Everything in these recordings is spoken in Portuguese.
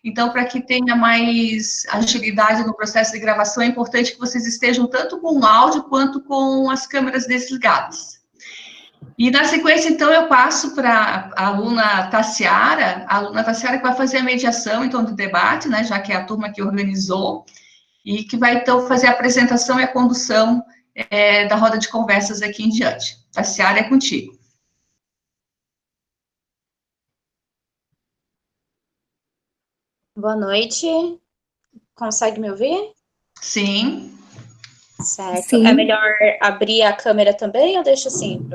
Então, para que tenha mais agilidade no processo de gravação, é importante que vocês estejam tanto com o áudio quanto com as câmeras desligadas. E, na sequência, então, eu passo para a aluna Tassiara que vai fazer a mediação, então, do debate, né, já que é a turma que organizou, e que vai, então, fazer a apresentação e a condução da roda de conversas aqui em diante. Tassiara, é contigo. Boa noite. Consegue me ouvir? Sim. Certo. Sim. É melhor abrir a câmera também ou deixa assim?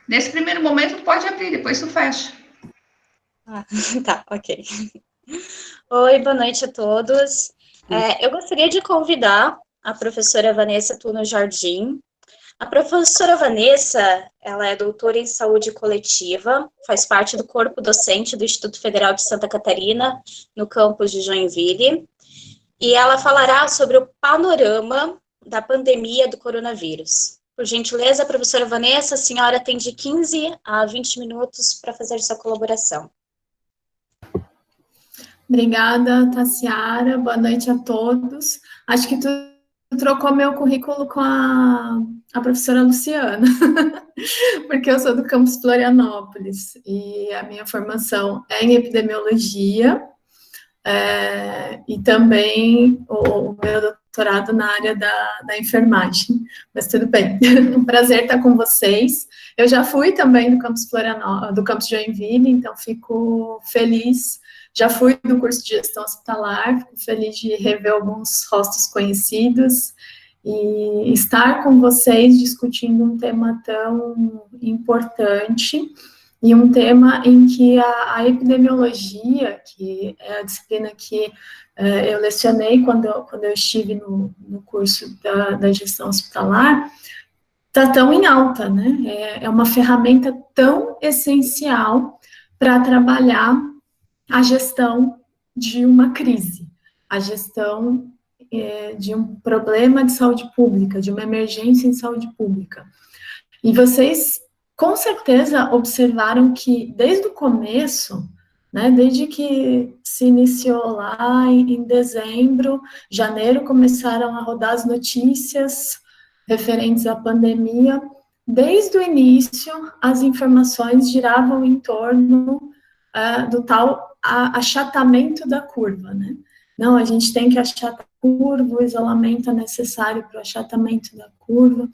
Nesse primeiro momento, pode abrir, depois tu fecha. Tá, ok. Oi, boa noite a todos. Eu gostaria de convidar a professora Vanessa Tuno Jardim. A professora Vanessa, ela é doutora em saúde coletiva, faz parte do corpo docente do Instituto Federal de Santa Catarina, no campus de Joinville, e ela falará sobre o panorama da pandemia do coronavírus. Por gentileza, professora Vanessa, a senhora tem de 15 a 20 minutos para fazer sua colaboração. Obrigada, Tassiara. Boa noite a todos. Acho que tu trocou meu currículo com a professora Luciana, porque eu sou do campus Florianópolis e a minha formação é em epidemiologia e também o meu doutorado na área da enfermagem. Mas tudo bem, um prazer estar com vocês. Eu já fui também do campus Florianópolis, do campus Joinville, então fico feliz. Já fui do curso de gestão hospitalar, fico feliz de rever alguns rostos conhecidos e estar com vocês discutindo um tema tão importante e um tema em que a epidemiologia, que é a disciplina que eu lecionei quando eu estive no curso da gestão hospitalar, está tão em alta, né? É uma ferramenta tão essencial para trabalhar a gestão de uma crise, a gestão de um problema de saúde pública, de uma emergência em saúde pública. E vocês, com certeza, observaram que, desde o começo, né, desde que se iniciou lá em dezembro, janeiro, começaram a rodar as notícias referentes à pandemia, desde o início, as informações giravam em torno do tal achatamento da curva, né? Não, a gente tem que achatar a curva, o isolamento é necessário para o achatamento da curva.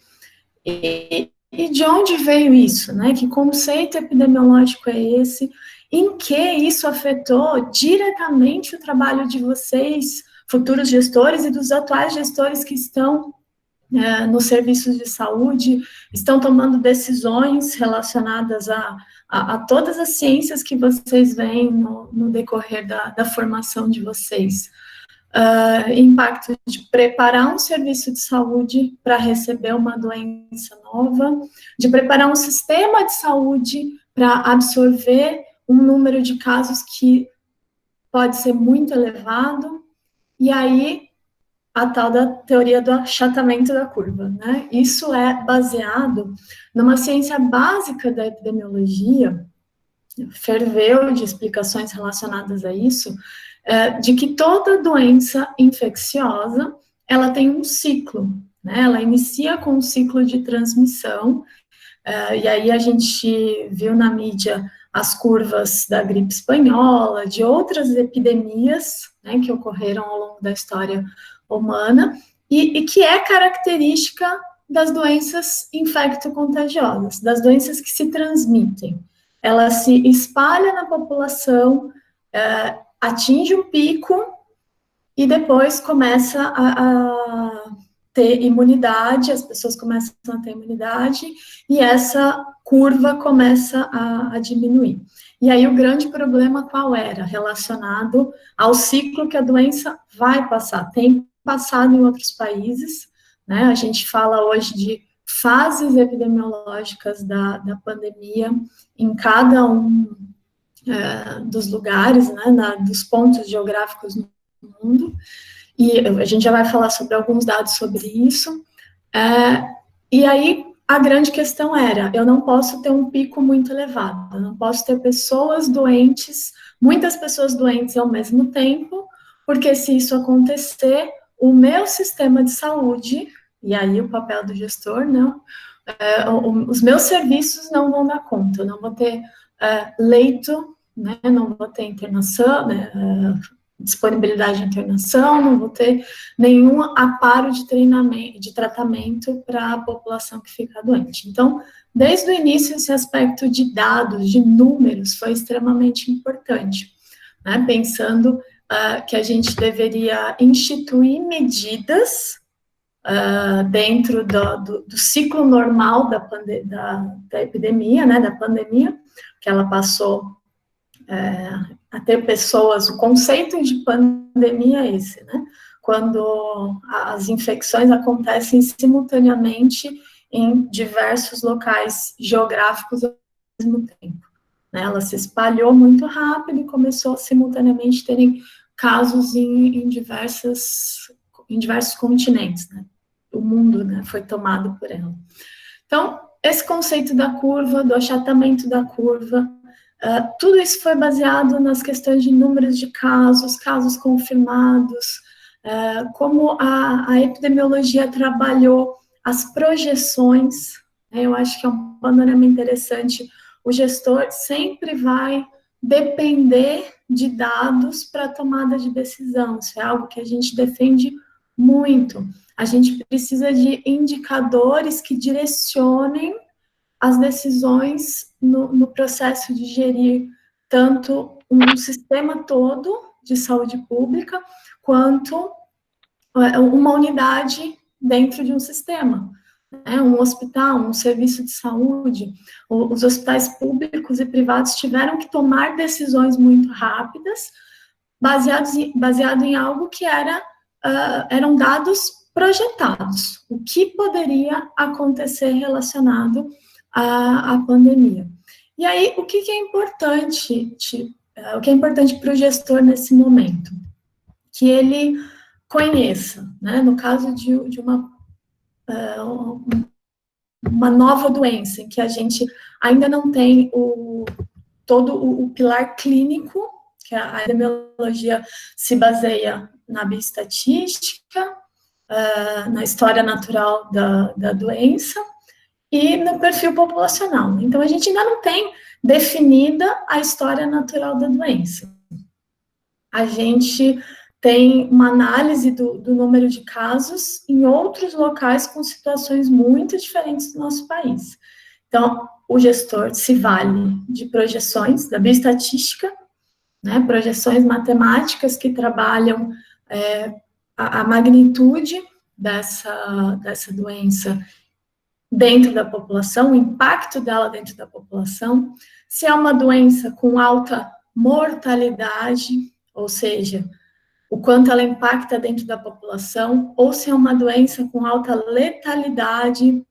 E de onde veio isso, né? Que conceito epidemiológico é esse? Em que isso afetou diretamente o trabalho de vocês, futuros gestores, e dos atuais gestores que estão nos serviços de saúde, estão tomando decisões relacionadas a todas as ciências que vocês veem no decorrer da formação de vocês. Impacto de preparar um serviço de saúde para receber uma doença nova, de preparar um sistema de saúde para absorver um número de casos que pode ser muito elevado, e aí a tal da teoria do achatamento da curva, né? Isso é baseado numa ciência básica da epidemiologia, ferveu de explicações relacionadas a isso, de que toda doença infecciosa, ela tem um ciclo, né? Ela inicia com um ciclo de transmissão, e aí a gente viu na mídia as curvas da gripe espanhola, de outras epidemias, né, que ocorreram ao longo da história humana, e que é característica das doenças infecto-contagiosas, das doenças que se transmitem. Ela se espalha na população, atinge um pico, e depois começa a ter imunidade, as pessoas começam a ter imunidade, e essa curva começa a diminuir. E aí o grande problema qual era? Relacionado ao ciclo que a doença vai passar. Tem passado em outros países, né? A gente fala hoje de fases epidemiológicas da pandemia em cada um dos lugares, né, dos pontos geográficos no mundo, e a gente já vai falar sobre alguns dados sobre isso, e aí a grande questão era, eu não posso ter um pico muito elevado, eu não posso ter pessoas doentes muitas pessoas doentes ao mesmo tempo, porque se isso acontecer, o meu sistema de saúde, e aí o papel do gestor, não, os meus serviços não vão dar conta, eu não vou ter leito, né, não vou ter internação, né, disponibilidade de internação, não vou ter nenhum aparo de tratamento para a população que fica doente. Então, desde o início, esse aspecto de dados, de números, foi extremamente importante, né, pensando que a gente deveria instituir medidas dentro do ciclo normal da epidemia, né, da pandemia, que ela passou a ter pessoas, o conceito de pandemia é esse, né, quando as infecções acontecem simultaneamente em diversos locais geográficos ao mesmo tempo, né, ela se espalhou muito rápido e começou simultaneamente a terem casos em diversos continentes, né, o mundo, né, foi tomado por ela. Então, esse conceito da curva, do achatamento da curva, tudo isso foi baseado nas questões de números de casos confirmados, como a epidemiologia trabalhou as projeções, né, eu acho que é um panorama interessante. O gestor sempre vai depender de dados para a tomada de decisão, isso é algo que a gente defende muito. A gente precisa de indicadores que direcionem as decisões no processo de gerir tanto um sistema todo de saúde pública, quanto uma unidade dentro de um sistema, né? Um hospital, um serviço de saúde. Os hospitais públicos e privados tiveram que tomar decisões muito rápidas, baseado em algo que eram dados projetados, o que poderia acontecer relacionado à pandemia. E aí, o que é importante para o gestor nesse momento? Que ele conheça, né? No caso de uma nova doença, em que a gente ainda não tem todo o pilar clínico, que a epidemiologia se baseia na bioestatística, na história natural da doença e no perfil populacional. Então, a gente ainda não tem definida a história natural da doença. A gente tem uma análise do número de casos em outros locais com situações muito diferentes do nosso país. Então, o gestor se vale de projeções da bioestatística, né, projeções matemáticas que trabalham a magnitude dessa doença dentro da população, o impacto dela dentro da população, se é uma doença com alta mortalidade, ou seja, o quanto ela impacta dentro da população, ou se é uma doença com alta letalidade,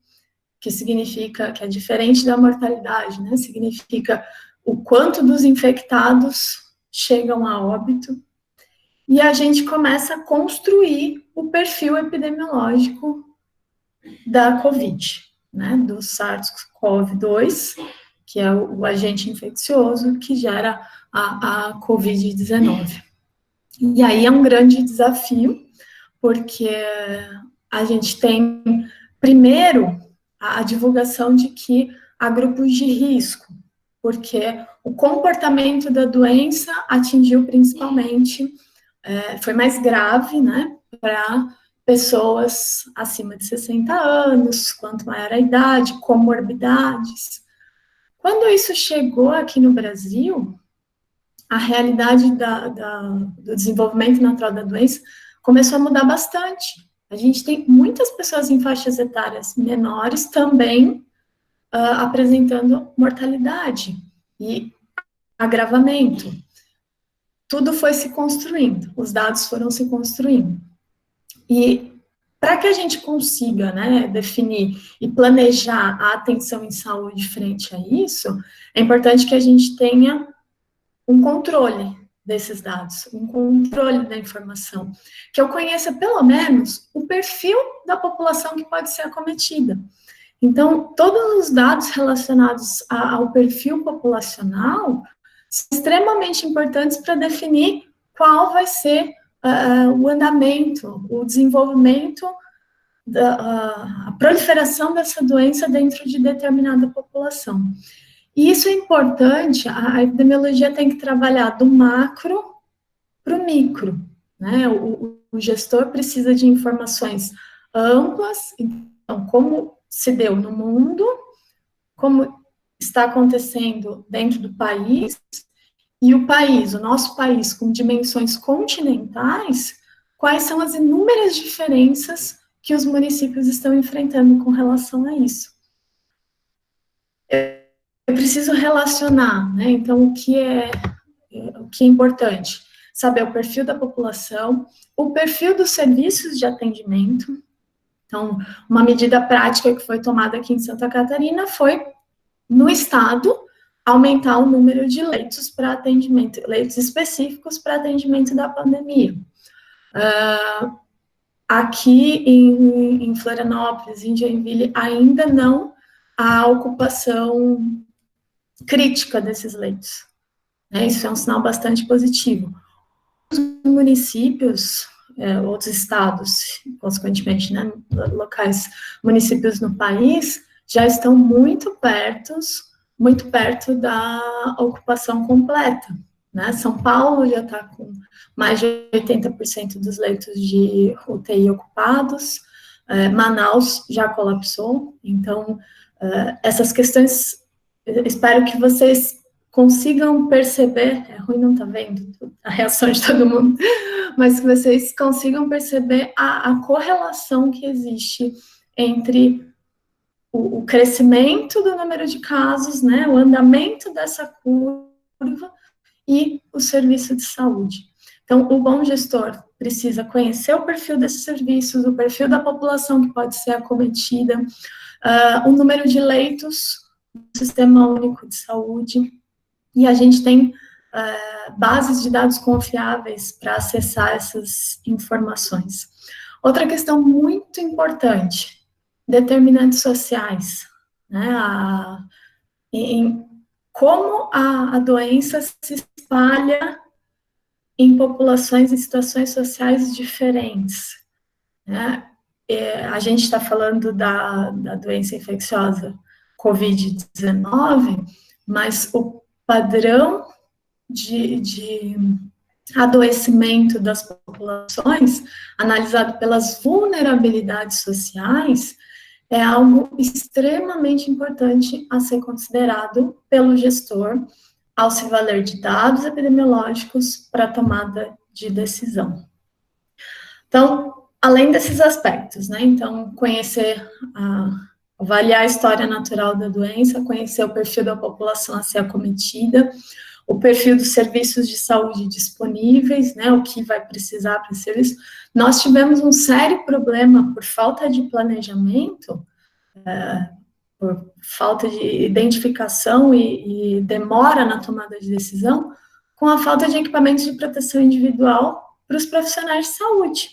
que significa que é diferente da mortalidade, né? Significa o quanto dos infectados chegam a óbito. E a gente começa a construir o perfil epidemiológico da COVID, né? Do SARS-CoV-2, que é o agente infeccioso que gera a COVID-19. E aí é um grande desafio, porque a gente tem, primeiro, a divulgação de que há grupos de risco, porque o comportamento da doença atingiu principalmente, foi mais grave, né, para pessoas acima de 60 anos, quanto maior a idade, comorbidades. Quando isso chegou aqui no Brasil, a realidade do desenvolvimento natural da doença começou a mudar bastante. A gente tem muitas pessoas em faixas etárias menores também apresentando mortalidade e agravamento. Tudo foi se construindo, os dados foram se construindo. E para que a gente consiga, né, definir e planejar a atenção em saúde frente a isso, é importante que a gente tenha um controle desses dados, um controle da informação, que eu conheça pelo menos o perfil da população que pode ser acometida. Então, todos os dados relacionados ao perfil populacional são extremamente importantes para definir qual vai ser o andamento, o desenvolvimento, a proliferação dessa doença dentro de determinada população. E isso é importante, a epidemiologia tem que trabalhar do macro para o micro, né? O gestor precisa de informações amplas, então, como se deu no mundo, como está acontecendo dentro do país, e o país, o nosso país, com dimensões continentais, quais são as inúmeras diferenças que os municípios estão enfrentando com relação a isso. Eu preciso relacionar, né? Então, o que é importante? Saber o perfil da população, o perfil dos serviços de atendimento. Então, uma medida prática que foi tomada aqui em Santa Catarina foi, no estado, aumentar o número de leitos para atendimento, leitos específicos para atendimento da pandemia. Aqui em Florianópolis, em Joinville, ainda não há ocupação crítica desses leitos. Isso é um sinal bastante positivo. Os municípios, outros estados, consequentemente, né, locais, municípios no país, já estão muito perto da ocupação completa, né? São Paulo já está com mais de 80% dos leitos de UTI ocupados, Manaus já colapsou, então, essas questões, eu espero que vocês consigam perceber, é ruim não estar vendo a reação de todo mundo, mas que vocês consigam perceber a correlação que existe entre o crescimento do número de casos, né, o andamento dessa curva e o serviço de saúde. Então, o bom gestor precisa conhecer o perfil desses serviços, o perfil da população que pode ser acometida, o número de leitos do Sistema Único de Saúde, e a gente tem bases de dados confiáveis para acessar essas informações. Outra questão muito importante, determinantes sociais, né? Como a doença se espalha em populações e situações sociais diferentes, né? A gente está falando da doença infecciosa Covid-19, mas o padrão de adoecimento das populações, analisado pelas vulnerabilidades sociais, é algo extremamente importante a ser considerado pelo gestor ao se valer de dados epidemiológicos para a tomada de decisão. Então, além desses aspectos, né, então, conhecer, avaliar a história natural da doença, conhecer o perfil da população a ser acometida, o perfil dos serviços de saúde disponíveis, né, o que vai precisar para esse serviço. Nós tivemos um sério problema por falta de planejamento, por falta de identificação e demora na tomada de decisão, com a falta de equipamentos de proteção individual para os profissionais de saúde.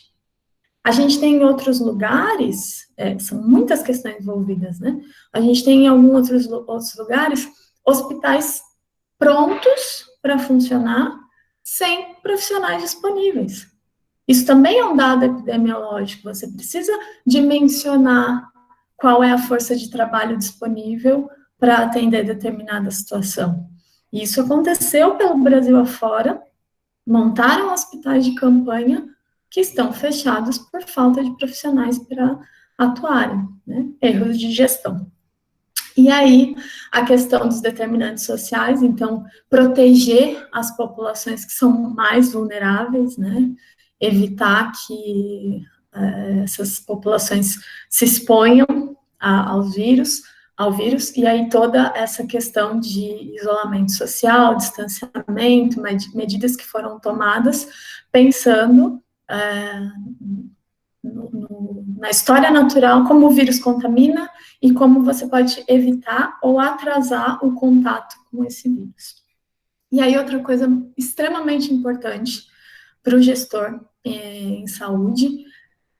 A gente tem em outros lugares, são muitas questões envolvidas, né? A gente tem em alguns outros lugares hospitais prontos para funcionar sem profissionais disponíveis. Isso também é um dado epidemiológico, você precisa dimensionar qual é a força de trabalho disponível para atender determinada situação. Isso aconteceu pelo Brasil afora, montaram hospitais de campanha que estão fechados por falta de profissionais para atuarem, né? Erros de gestão. E aí, a questão dos determinantes sociais, então, proteger as populações que são mais vulneráveis, né? Evitar que essas populações se exponham ao vírus, e aí toda essa questão de isolamento social, distanciamento, medidas que foram tomadas, pensando na história natural, como o vírus contamina e como você pode evitar ou atrasar o contato com esse vírus. E aí outra coisa extremamente importante para o gestor em saúde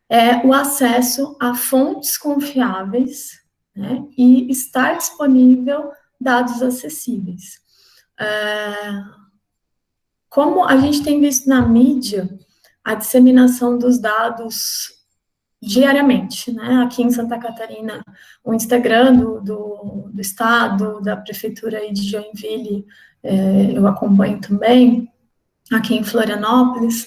é o acesso a fontes confiáveis, né, e estar disponível dados acessíveis. Como a gente tem visto na mídia a disseminação dos dados diariamente, né? Aqui em Santa Catarina, o Instagram do estado, da prefeitura aí de Joinville, eu acompanho também. Aqui em Florianópolis,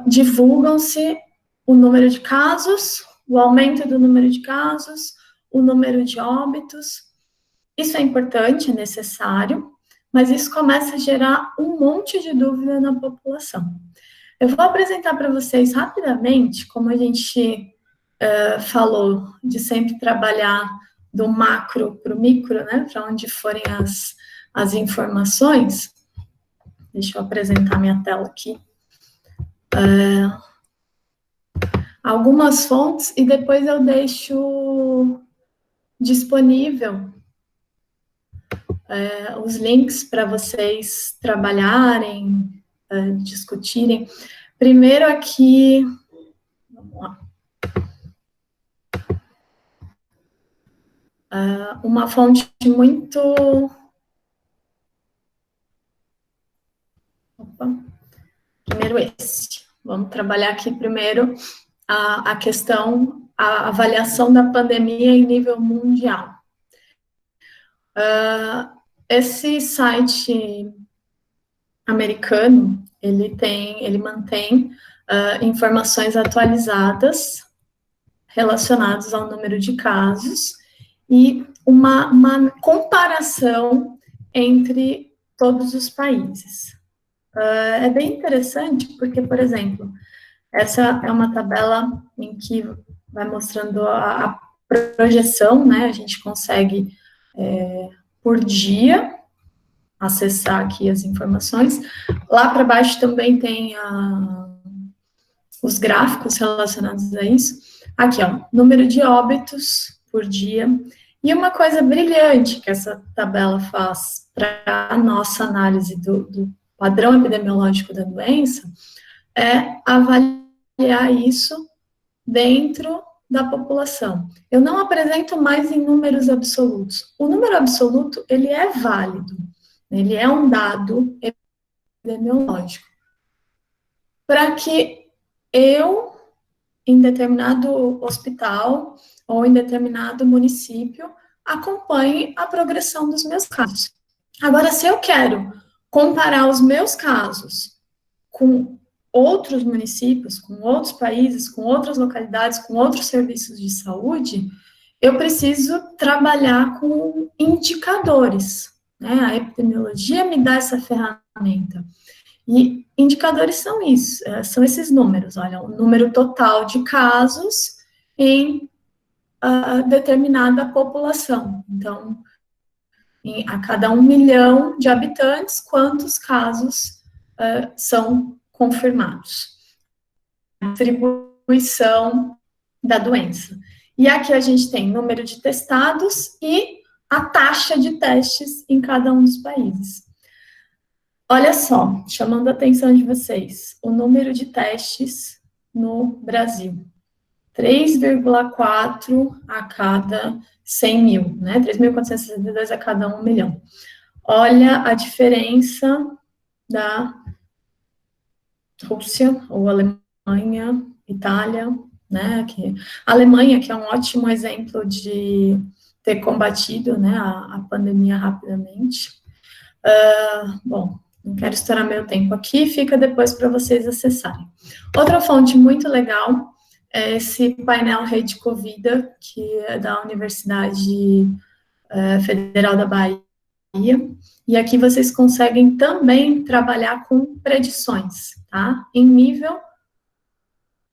divulgam-se o número de casos, o aumento do número de casos, o número de óbitos. Isso é importante, é necessário, mas isso começa a gerar um monte de dúvida na população. Eu vou apresentar para vocês rapidamente, como a gente falou, de sempre trabalhar do macro para o micro, né, para onde forem as informações. Deixa eu apresentar minha tela aqui. Algumas fontes, e depois eu deixo disponível os links para vocês trabalharem, discutirem. Primeiro aqui, vamos lá. Uma fonte muito... Primeiro esse. Vamos trabalhar aqui primeiro a questão, a avaliação da pandemia em nível mundial. Esse site americano, ele mantém informações atualizadas relacionadas ao número de casos e uma comparação entre todos os países. É bem interessante porque, por exemplo, essa é uma tabela em que vai mostrando a projeção, né? A gente consegue, por dia, acessar aqui as informações. Lá para baixo também tem os gráficos relacionados a isso. Aqui, ó, número de óbitos por dia. E uma coisa brilhante que essa tabela faz para a nossa análise do padrão epidemiológico da doença é avaliar isso dentro da população. Eu não apresento mais em números absolutos. O número absoluto, ele é válido, ele é um dado epidemiológico. Para que eu, em determinado hospital ou em determinado município, acompanhe a progressão dos meus casos. Agora, se eu quero comparar os meus casos com outros municípios, com outros países, com outras localidades, com outros serviços de saúde, eu preciso trabalhar com indicadores, né? A epidemiologia me dá essa ferramenta. E indicadores são isso, são esses números, olha, o número total de casos em determinada população. Então, a cada 1 milhão de habitantes, quantos casos são confirmados. A distribuição da doença. E aqui a gente tem número de testados e a taxa de testes em cada um dos países. Olha só, chamando a atenção de vocês, o número de testes no Brasil. 3,4 a cada 100 mil, né? 3.462 a cada 1 milhão. Olha a diferença da Rússia, ou Alemanha, Itália, né? A Alemanha, que é um ótimo exemplo de ter combatido, né, a pandemia rapidamente. Bom, não quero estourar meu tempo aqui, fica depois para vocês acessarem. Outra fonte muito legal é esse painel Rede Covida, que é da Universidade Federal da Bahia, e aqui vocês conseguem também trabalhar com predições, tá? Em nível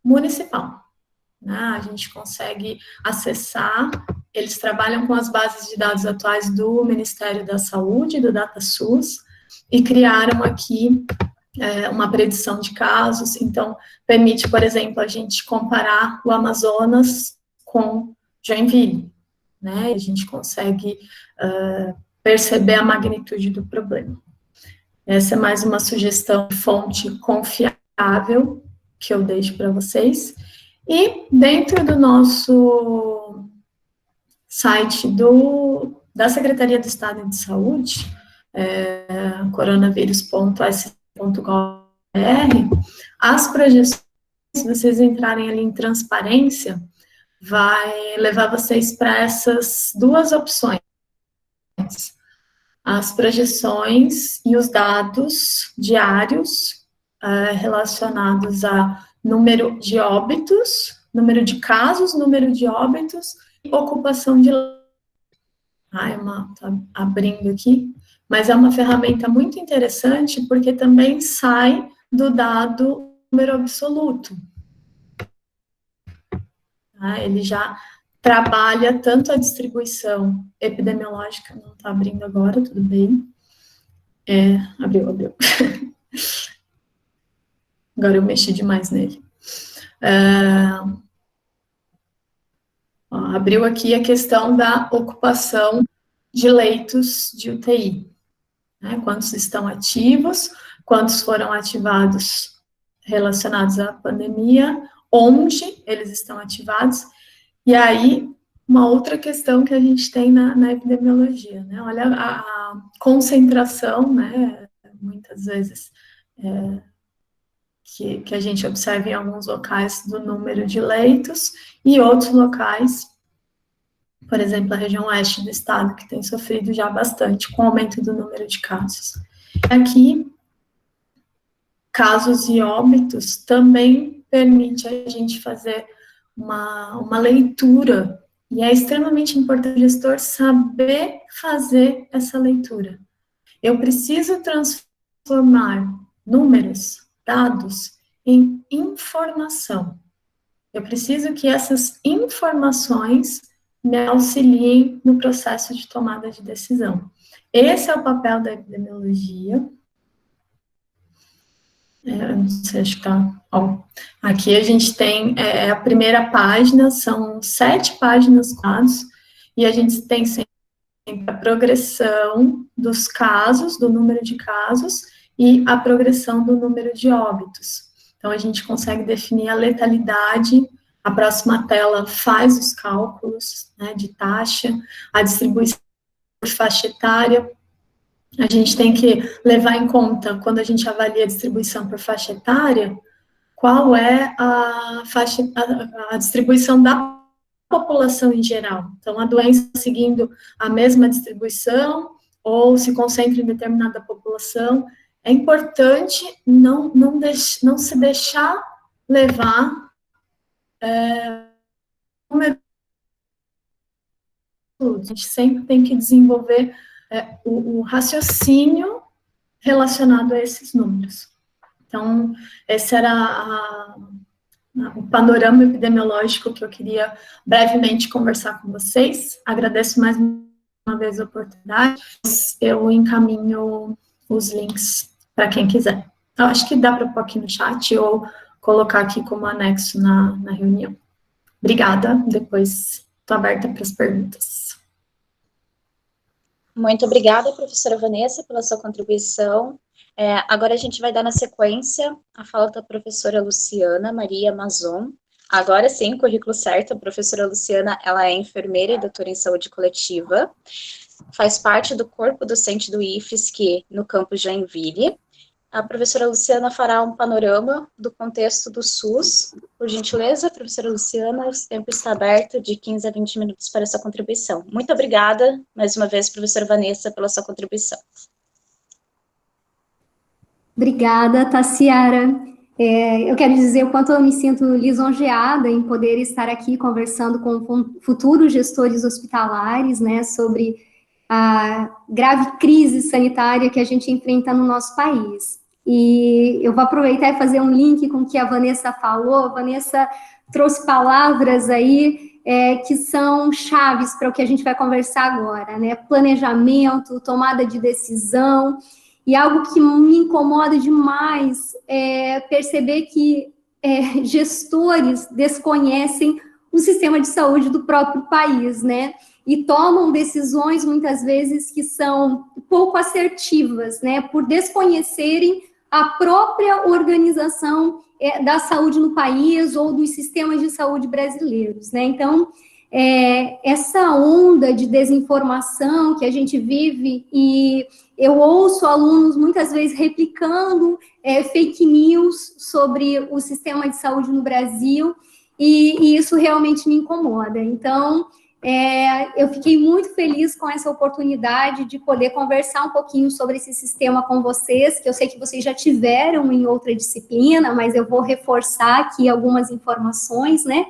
municipal, né? A gente consegue acessar, eles trabalham com as bases de dados atuais do Ministério da Saúde, do DataSUS, e criaram aqui uma predição de casos, então permite, por exemplo, a gente comparar o Amazonas com Joinville, né? A gente consegue perceber a magnitude do problema. Essa é mais uma sugestão de fonte confiável que eu deixo para vocês. E dentro do nosso site da Secretaria do Estado de Saúde, coronavírus.sc.gov.br, as projeções, se vocês entrarem ali em transparência, vai levar vocês para essas duas opções. As projeções e os dados diários relacionados a número de óbitos, número de casos, número de óbitos e ocupação de... tá abrindo aqui, mas é uma ferramenta muito interessante porque também sai do dado número absoluto. Ele já trabalha tanto a distribuição epidemiológica, não está abrindo agora, tudo bem. Abriu. Agora eu mexi demais nele. Abriu aqui a questão da ocupação de leitos de UTI. Né? Quantos estão ativos, quantos foram ativados relacionados à pandemia, onde eles estão ativados. E aí, uma outra questão que a gente tem na epidemiologia, né? Olha a concentração, né? Muitas vezes, que a gente observa em alguns locais do número de leitos, e outros locais, por exemplo, a região oeste do estado, que tem sofrido já bastante com o aumento do número de casos. Aqui, casos e óbitos também permite a gente fazer uma leitura, e é extremamente importante o gestor saber fazer essa leitura. Eu preciso transformar números, dados, em informação. Eu preciso que essas informações me auxiliem no processo de tomada de decisão. Esse é o papel da epidemiologia. Não sei, acho que tá... aqui a gente tem a primeira página, são 7 páginas quadros, e a gente tem sempre a progressão dos casos, do número de casos, e a progressão do número de óbitos. Então, a gente consegue definir a letalidade. A próxima tela faz os cálculos, né, de taxa, a distribuição por faixa etária. A gente tem que levar em conta, quando a gente avalia a distribuição por faixa etária, qual é a distribuição da população em geral. Então, a doença seguindo a mesma distribuição, ou se concentra em determinada população. É importante não se deixar levar a gente sempre tem que desenvolver o raciocínio relacionado a esses números. Então, esse era o panorama epidemiológico que eu queria brevemente conversar com vocês. Agradeço mais uma vez a oportunidade. Eu encaminho os links para quem quiser. Eu acho que dá para pôr aqui no chat ou colocar aqui como anexo na reunião. Obrigada. Depois estou aberta para as perguntas. Muito obrigada, professora Vanessa, pela sua contribuição. Agora a gente vai dar na sequência a fala da professora Luciana Maria Mazon. Agora sim, currículo certo, a professora Luciana, ela é enfermeira e doutora em saúde coletiva, faz parte do corpo docente do IFSC no campus Joinville. A professora Luciana fará um panorama do contexto do SUS. Por gentileza, professora Luciana, o tempo está aberto de 15 a 20 minutos para a sua contribuição. Muito obrigada, mais uma vez, professora Vanessa, pela sua contribuição. Obrigada, Tassiara. Eu quero dizer o quanto eu me sinto lisonjeada em poder estar aqui conversando com futuros gestores hospitalares, né, sobre a grave crise sanitária que a gente enfrenta no nosso país. E eu vou aproveitar e fazer um link com o que a Vanessa falou. A Vanessa trouxe palavras aí que são chaves para o que a gente vai conversar agora, né? Planejamento, tomada de decisão, e algo que me incomoda demais é perceber que gestores desconhecem o sistema de saúde do próprio país, né? E tomam decisões, muitas vezes, que são pouco assertivas, né? Por desconhecerem a própria organização da saúde no país ou dos sistemas de saúde brasileiros, né? Então, essa onda de desinformação que a gente vive, e eu ouço alunos muitas vezes replicando fake news sobre o sistema de saúde no Brasil, e isso realmente me incomoda. Então, eu fiquei muito feliz com essa oportunidade de poder conversar um pouquinho sobre esse sistema com vocês, que eu sei que vocês já tiveram em outra disciplina, mas eu vou reforçar aqui algumas informações, né?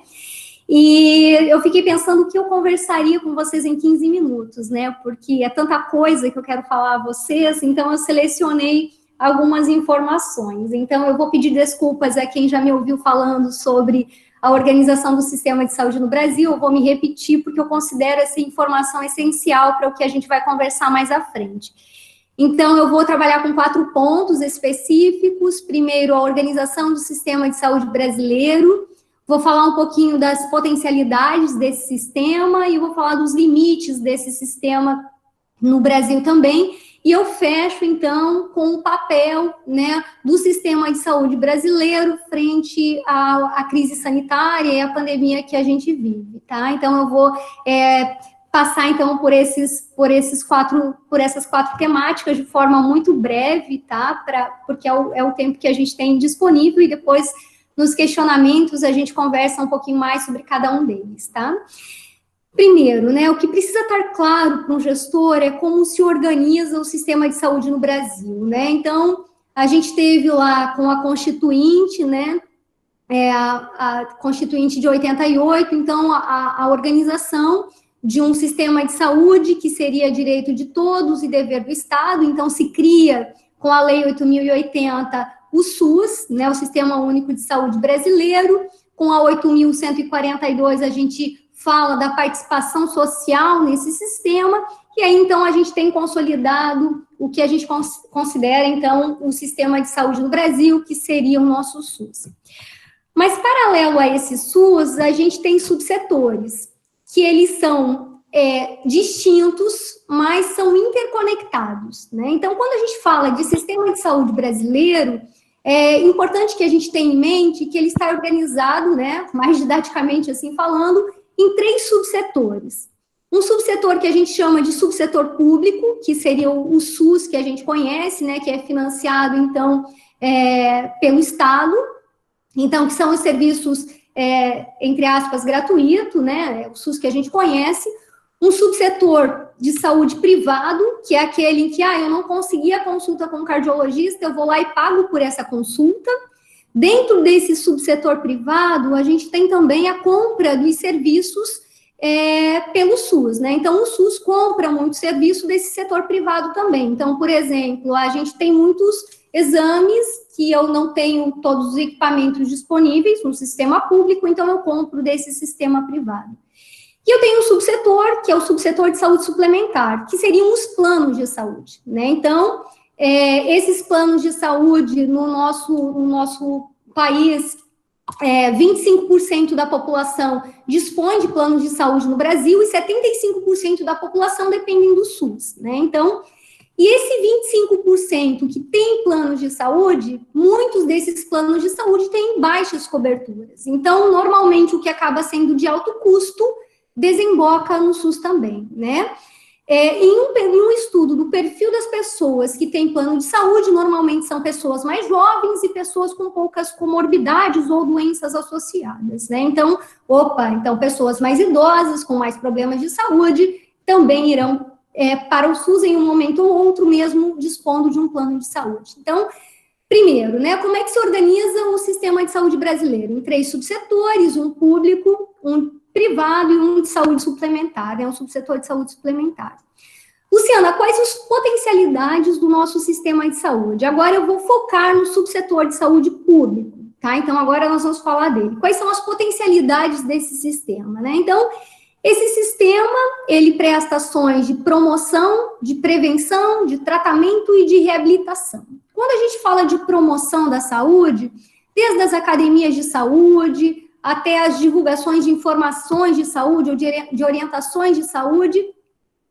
E eu fiquei pensando que eu conversaria com vocês em 15 minutos, né? Porque é tanta coisa que eu quero falar a vocês, então eu selecionei algumas informações. Então, eu vou pedir desculpas a quem já me ouviu falando sobre a organização do sistema de saúde no Brasil. Eu vou me repetir, porque eu considero essa informação essencial para o que a gente vai conversar mais à frente. Então, eu vou trabalhar com 4 pontos específicos. Primeiro, a organização do sistema de saúde brasileiro. Vou falar um pouquinho das potencialidades desse sistema e vou falar dos limites desse sistema no Brasil também. E eu fecho, então, com o papel, né, do sistema de saúde brasileiro frente à crise sanitária e à pandemia que a gente vive, tá? Então, eu vou passar, então, por essas 4 temáticas de forma muito breve, tá? Porque é o tempo que a gente tem disponível, e depois, nos questionamentos, a gente conversa um pouquinho mais sobre cada um deles, tá? Primeiro, né, o que precisa estar claro para um gestor é como se organiza o sistema de saúde no Brasil, né? Então, a gente teve lá com a Constituinte, né, a Constituinte de 88, então, a organização de um sistema de saúde que seria direito de todos e dever do Estado. Então, se cria, com a Lei 8.080, o SUS, né, o Sistema Único de Saúde Brasileiro. Com a 8.142, a gente fala da participação social nesse sistema, e aí, então, a gente tem consolidado o que a gente considera, então, o sistema de saúde no Brasil, que seria o nosso SUS. Mas, paralelo a esse SUS, a gente tem subsetores, que eles são distintos, mas são interconectados, né? Então, quando a gente fala de sistema de saúde brasileiro, é importante que a gente tenha em mente que ele está organizado, né, mais didaticamente assim falando, em 3 subsetores. Um subsetor que a gente chama de subsetor público, que seria o SUS que a gente conhece, né, que é financiado, então, pelo Estado. Então, que são os serviços, entre aspas, gratuito, né, o SUS que a gente conhece. Um subsetor de saúde privado, que é aquele em que, eu não consegui a consulta com o cardiologista, eu vou lá e pago por essa consulta. Dentro desse subsetor privado, a gente tem também a compra dos serviços pelo SUS, né? Então, o SUS compra muito serviço desse setor privado também. Então, por exemplo, a gente tem muitos exames que eu não tenho todos os equipamentos disponíveis no sistema público, então eu compro desse sistema privado. E eu tenho um subsetor, que é o subsetor de saúde suplementar, que seriam os planos de saúde, né? Então, esses planos de saúde no nosso país, 25% da população dispõe de planos de saúde no Brasil e 75% da população dependem do SUS, né? Então, e esse 25% que tem planos de saúde, muitos desses planos de saúde têm baixas coberturas. Então, normalmente, o que acaba sendo de alto custo desemboca no SUS também, né? Em um estudo do perfil das pessoas que têm plano de saúde, normalmente são pessoas mais jovens e pessoas com poucas comorbidades ou doenças associadas, né? Então, pessoas mais idosas, com mais problemas de saúde, também irão para o SUS em um momento ou outro, mesmo dispondo de um plano de saúde. Então, primeiro, né, como é que se organiza o sistema de saúde brasileiro? Em 3 subsetores, um público, um privado e um de saúde suplementar, um subsetor de saúde suplementar. Luciana, quais as potencialidades do nosso sistema de saúde? Agora eu vou focar no subsetor de saúde público, tá? Então, agora nós vamos falar dele. Quais são as potencialidades desse sistema, né? Então, esse sistema, ele presta ações de promoção, de prevenção, de tratamento e de reabilitação. Quando a gente fala de promoção da saúde, desde as academias de saúde, até as divulgações de informações de saúde ou de orientações de saúde,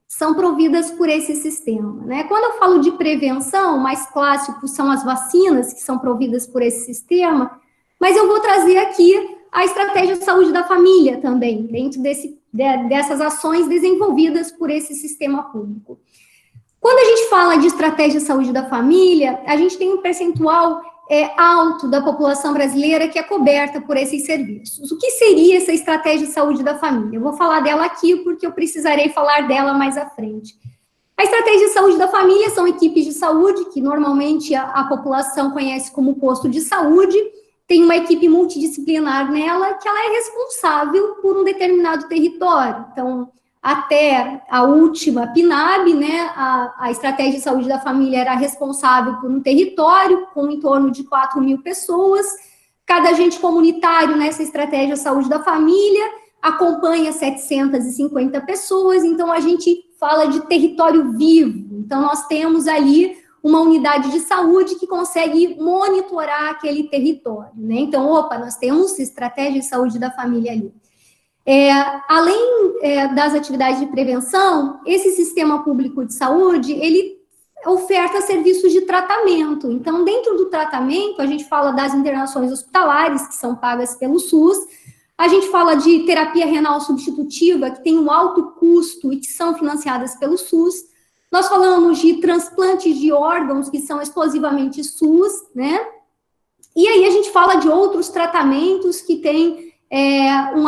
são providas por esse sistema, né? Quando eu falo de prevenção, o mais clássico são as vacinas, que são providas por esse sistema, mas eu vou trazer aqui a estratégia de saúde da família também, dentro desse dessas ações desenvolvidas por esse sistema público. Quando a gente fala de estratégia de saúde da família, a gente tem um percentual alto da população brasileira que é coberta por esses serviços. O que seria essa estratégia de saúde da família? Eu vou falar dela aqui porque eu precisarei falar dela mais à frente. A estratégia de saúde da família são equipes de saúde, que normalmente a população conhece como posto de saúde, tem uma equipe multidisciplinar nela, que ela é responsável por um determinado território. Então, até a última PNAB, né, a estratégia de saúde da família era responsável por um território com em torno de 4.000 pessoas. Cada agente comunitário nessa estratégia de saúde da família acompanha 750 pessoas, então a gente fala de território vivo. Então, nós temos ali uma unidade de saúde que consegue monitorar aquele território, né? Então, nós temos estratégia de saúde da família ali. Além das atividades de prevenção, esse sistema público de saúde, ele oferta serviços de tratamento. Então, dentro do tratamento, a gente fala das internações hospitalares, que são pagas pelo SUS, a gente fala de terapia renal substitutiva, que tem um alto custo e que são financiadas pelo SUS. Nós falamos de transplantes de órgãos, que são exclusivamente SUS, né? E aí a gente fala de outros tratamentos que têm um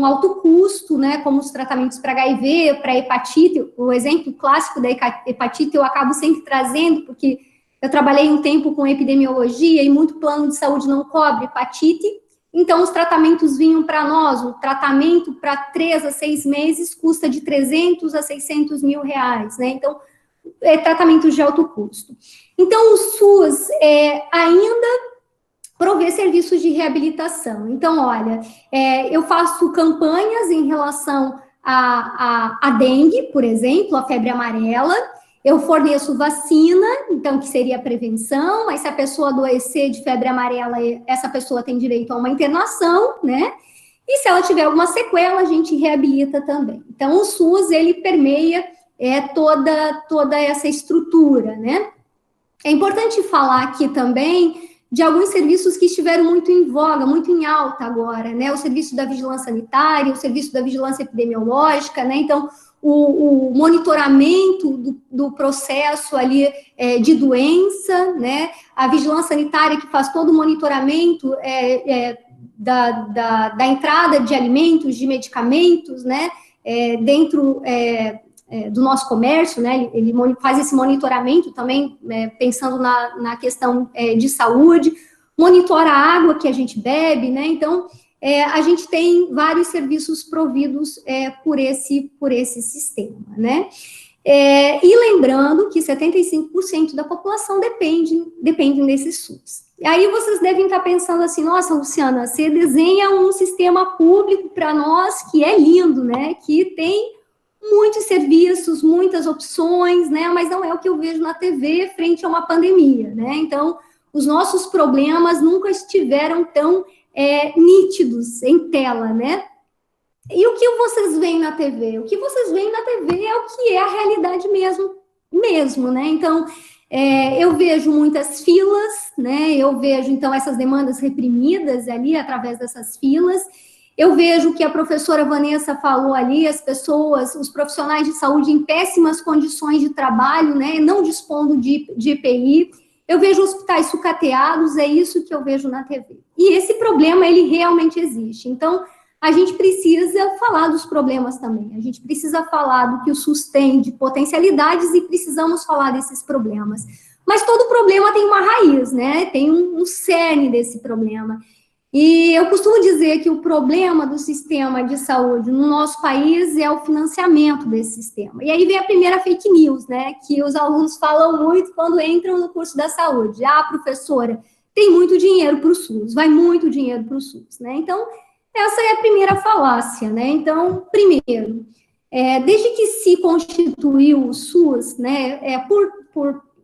alto custo, né, como os tratamentos para HIV, para hepatite. O exemplo clássico da hepatite eu acabo sempre trazendo, porque eu trabalhei um tempo com epidemiologia e muito plano de saúde não cobre hepatite, então os tratamentos vinham para nós, o tratamento para 3 a 6 meses custa de 300 a 600 mil reais, né, então tratamentos de alto custo. Então o SUS ainda prover serviços de reabilitação. Então, olha, eu faço campanhas em relação à dengue, por exemplo, a febre amarela, eu forneço vacina, então, que seria a prevenção, mas se a pessoa adoecer de febre amarela, essa pessoa tem direito a uma internação, né? E se ela tiver alguma sequela, a gente reabilita também. Então, o SUS, ele permeia toda essa estrutura, né? É importante falar aqui também de alguns serviços que estiveram muito em voga, muito em alta agora, né? O serviço da vigilância sanitária, o serviço da vigilância epidemiológica, né? Então, o monitoramento do processo ali de doença, né? A vigilância sanitária que faz todo o monitoramento da entrada de alimentos, de medicamentos, né? Dentro do nosso comércio, né, ele faz esse monitoramento também, pensando na questão de saúde, monitora a água que a gente bebe, né, então, a gente tem vários serviços providos por esse sistema, né, e lembrando que 75% da população dependem desse SUS. E aí vocês devem estar pensando assim, nossa, Luciana, você desenha um sistema público para nós que é lindo, né, que tem muitos serviços, muitas opções, né, mas não é o que eu vejo na TV frente a uma pandemia, né, então, os nossos problemas nunca estiveram tão nítidos em tela, né, e o que vocês veem na TV? O que vocês veem na TV é o que é a realidade mesmo, né, então, eu vejo muitas filas, né, eu vejo, então, essas demandas reprimidas ali, através dessas filas. Eu vejo que a professora Vanessa falou ali, as pessoas, os profissionais de saúde em péssimas condições de trabalho, né, não dispondo de EPI. Eu vejo hospitais sucateados, é isso que eu vejo na TV. E esse problema, ele realmente existe. Então, a gente precisa falar dos problemas também. A gente precisa falar do que o SUS tem de potencialidades e precisamos falar desses problemas. Mas todo problema tem uma raiz, né, tem um cerne desse problema. E eu costumo dizer que o problema do sistema de saúde no nosso país é o financiamento desse sistema. E aí vem a primeira fake news, né, que os alunos falam muito quando entram no curso da saúde. Ah, professora, tem muito dinheiro para o SUS, vai muito dinheiro para o SUS, né? Então, essa é a primeira falácia, né? Então, primeiro, desde que se constituiu o SUS, né,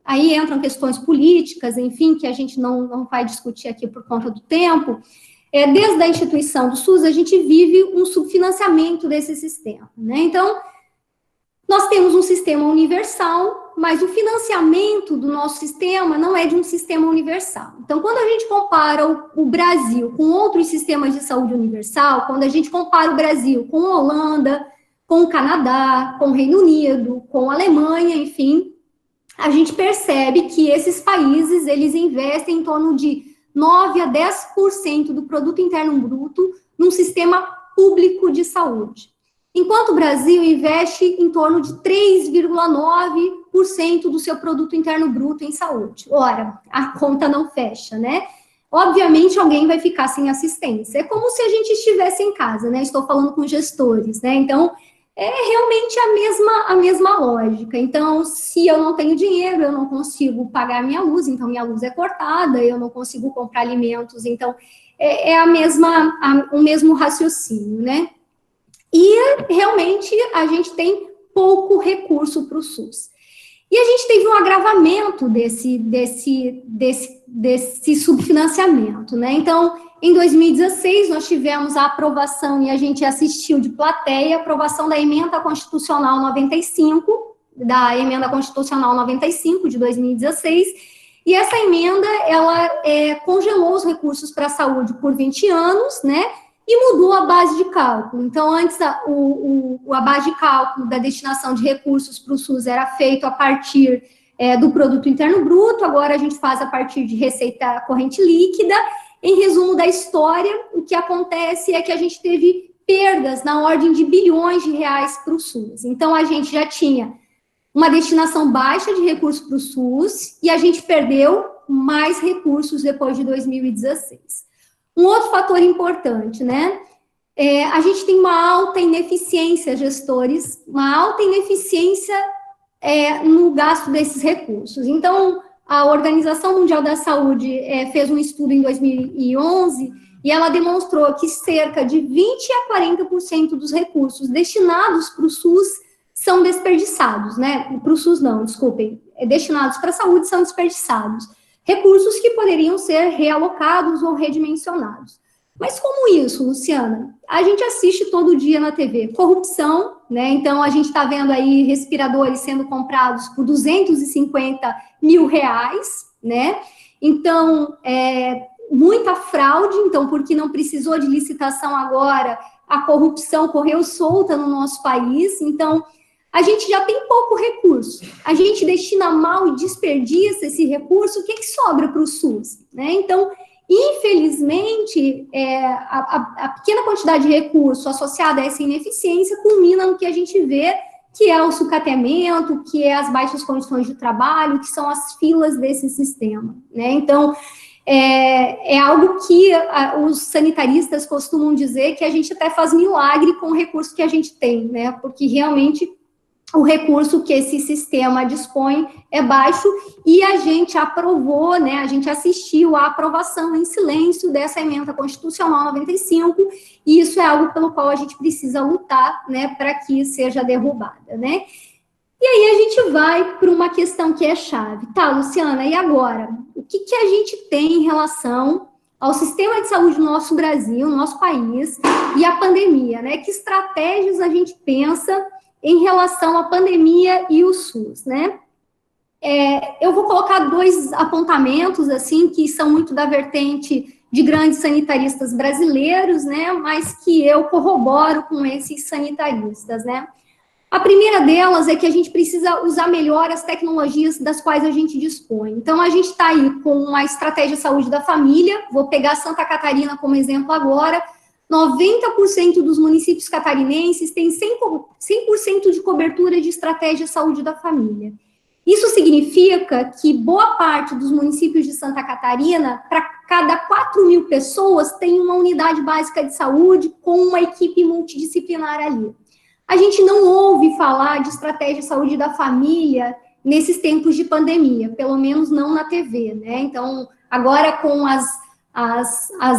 aí entram questões políticas, enfim, que a gente não vai discutir aqui por conta do tempo. Desde a instituição do SUS, a gente vive um subfinanciamento desse sistema, né? Então, nós temos um sistema universal, mas o financiamento do nosso sistema não é de um sistema universal. Então, quando a gente compara o Brasil com outros sistemas de saúde universal, quando a gente compara o Brasil com a Holanda, com o Canadá, com o Reino Unido, com a Alemanha, enfim, a gente percebe que esses países, eles investem em torno de 9 a 10% do produto interno bruto num sistema público de saúde. Enquanto o Brasil investe em torno de 3,9% do seu produto interno bruto em saúde. Ora, a conta não fecha, né? Obviamente, alguém vai ficar sem assistência. É como se a gente estivesse em casa, né? Estou falando com gestores, né? Então, é realmente a mesma lógica. Então, se eu não tenho dinheiro, eu não consigo pagar minha luz, então minha luz é cortada, eu não consigo comprar alimentos, então o mesmo raciocínio, né? E realmente a gente tem pouco recurso para o SUS. E a gente teve um agravamento desse subfinanciamento, né? Então, em 2016, nós tivemos a aprovação, e a gente assistiu de plateia, a aprovação da Emenda Constitucional 95, de 2016, e essa emenda, ela congelou os recursos para a saúde por 20 anos, né? E mudou a base de cálculo. Então, antes, a base de cálculo da destinação de recursos para o SUS era feito a partir do produto interno bruto, agora a gente faz a partir de receita corrente líquida. Em resumo da história, o que acontece é que a gente teve perdas na ordem de bilhões de reais para o SUS. Então, a gente já tinha uma destinação baixa de recursos para o SUS e a gente perdeu mais recursos depois de 2016. Um outro fator importante, né? A gente tem uma alta ineficiência, gestores, uma alta ineficiência no gasto desses recursos. Então, a Organização Mundial da Saúde fez um estudo em 2011 e ela demonstrou que cerca de 20% a 40% dos recursos destinados para o SUS são desperdiçados, né? Para o SUS não, desculpem, destinados para a saúde são desperdiçados. Recursos que poderiam ser realocados ou redimensionados. Mas como isso, Luciana? A gente assiste todo dia na TV. Corrupção, né? Então, a gente está vendo aí respiradores sendo comprados por 250 mil reais, né? Então, muita fraude. Então, porque não precisou de licitação agora, a corrupção correu solta no nosso país. Então, a gente já tem pouco recurso, a gente destina mal e desperdiça esse recurso, o que sobra para o SUS? Né? Então, infelizmente, a pequena quantidade de recurso associada a essa ineficiência culmina no que a gente vê, que é o sucateamento, que é as baixas condições de trabalho, que são as filas desse sistema. Né? Então, é algo que os sanitaristas costumam dizer que a gente até faz milagre com o recurso que a gente tem, né? Porque realmente o recurso que esse sistema dispõe é baixo, e a gente aprovou, né, a gente assistiu à aprovação em silêncio dessa Emenda Constitucional 95, e isso é algo pelo qual a gente precisa lutar, né, para que seja derrubada, né. E aí a gente vai para uma questão que é chave. Tá, Luciana, e agora? O que a gente tem em relação ao sistema de saúde do nosso Brasil, no nosso país, e a pandemia, né? Que estratégias a gente pensa em relação à pandemia e o SUS, né? Eu vou colocar 2 apontamentos, assim, que são muito da vertente de grandes sanitaristas brasileiros, né? Mas que eu corroboro com esses sanitaristas, né? A primeira delas é que a gente precisa usar melhor as tecnologias das quais a gente dispõe. Então, a gente está aí com a estratégia de saúde da família, vou pegar Santa Catarina como exemplo agora. 90% dos municípios catarinenses têm 100% de cobertura de estratégia de saúde da família. Isso significa que boa parte dos municípios de Santa Catarina, para cada 4.000 pessoas, tem uma unidade básica de saúde com uma equipe multidisciplinar ali. A gente não ouve falar de estratégia de saúde da família nesses tempos de pandemia, pelo menos não na TV, né? Então, agora com as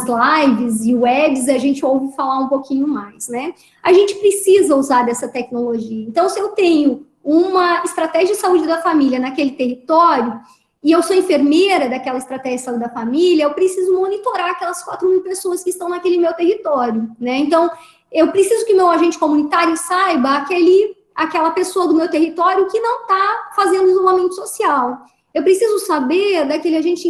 lives e webs, a gente ouve falar um pouquinho mais, né? A gente precisa usar dessa tecnologia. Então, se eu tenho uma estratégia de saúde da família naquele território, e eu sou enfermeira daquela estratégia de saúde da família, eu preciso monitorar aquelas 4.000 pessoas que estão naquele meu território, né? Então, eu preciso que meu agente comunitário saiba aquela pessoa do meu território que não está fazendo isolamento social. Eu preciso saber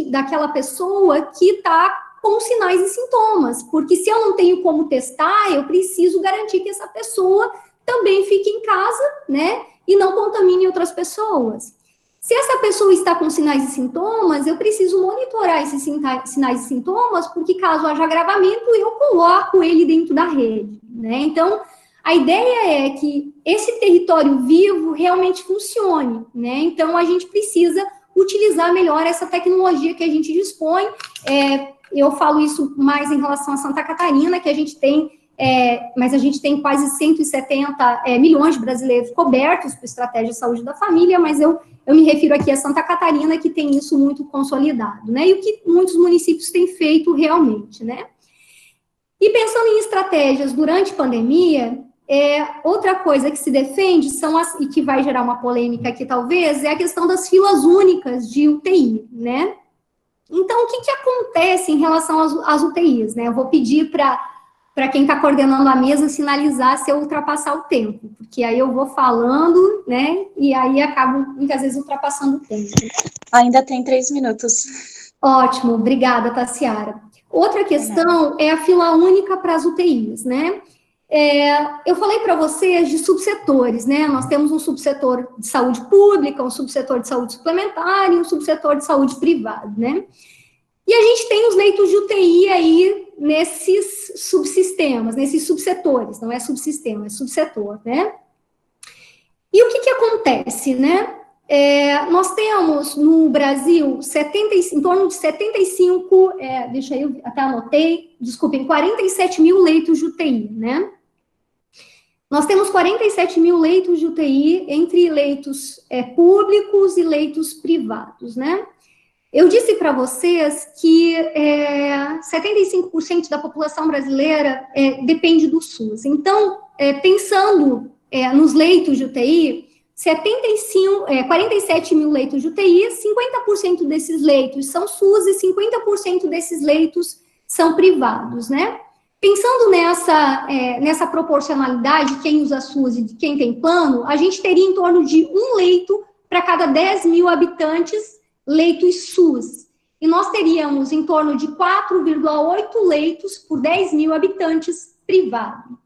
daquela pessoa que está com sinais e sintomas, porque se eu não tenho como testar, eu preciso garantir que essa pessoa também fique em casa, né, e não contamine outras pessoas. Se essa pessoa está com sinais e sintomas, eu preciso monitorar esses sinais e sintomas, porque caso haja agravamento, eu coloco ele dentro da rede, né? Então, a ideia é que esse território vivo realmente funcione, né? Então, a gente precisa utilizar melhor essa tecnologia que a gente dispõe. Eu falo isso mais em relação a Santa Catarina, que a gente tem, mas a gente tem quase 170 milhões de brasileiros cobertos por estratégia de saúde da família, mas eu me refiro aqui a Santa Catarina, que tem isso muito consolidado, né? E o que muitos municípios têm feito realmente, né? E pensando em estratégias durante a pandemia, outra coisa que se defende e que vai gerar uma polêmica aqui, talvez, é a questão das filas únicas de UTI, né? Então, o que acontece em relação às UTIs, né? Eu vou pedir para quem está coordenando a mesa sinalizar se eu ultrapassar o tempo, porque aí eu vou falando, né? E aí acabo, muitas vezes, ultrapassando o tempo. Ainda tem 3 minutos. Ótimo, obrigada, Tassiara. Outra questão é a fila única para as UTIs, né? Eu falei para vocês de subsetores, né? Nós temos um subsetor de saúde pública, um subsetor de saúde suplementar e um subsetor de saúde privado, né? E a gente tem os leitos de UTI aí nesses subsistemas, nesses subsetores, não é subsistema, é subsetor, né? E o que acontece, né? Nós temos no Brasil em torno de 75, deixa eu até anotei, desculpem, 47 mil leitos de UTI, né? Nós temos 47 mil leitos de UTI entre leitos públicos e leitos privados, né? Eu disse para vocês que 75% da população brasileira depende do SUS. Então, pensando nos leitos de UTI, 47 mil leitos de UTI, 50% desses leitos são SUS e 50% desses leitos são privados, né? Pensando nessa proporcionalidade de quem usa SUS e de quem tem plano, a gente teria em torno de um leito para cada 10 mil habitantes, leitos SUS. E nós teríamos em torno de 4,8 leitos por 10 mil habitantes privado.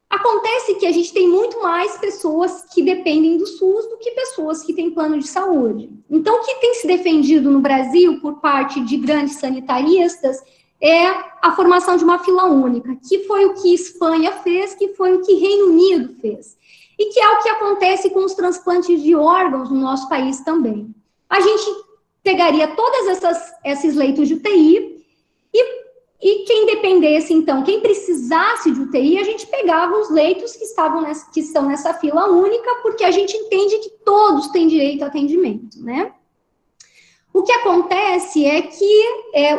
Acontece que a gente tem muito mais pessoas que dependem do SUS do que pessoas que têm plano de saúde. Então, o que tem se defendido no Brasil por parte de grandes sanitaristas é a formação de uma fila única, que foi o que Espanha fez, que foi o que Reino Unido fez. E que é o que acontece com os transplantes de órgãos no nosso país também. A gente pegaria todos esses leitos de UTI e quem dependesse, então, quem precisasse de UTI, a gente pegava os leitos que estão nessa fila única, porque a gente entende que todos têm direito a atendimento, né? O que acontece é que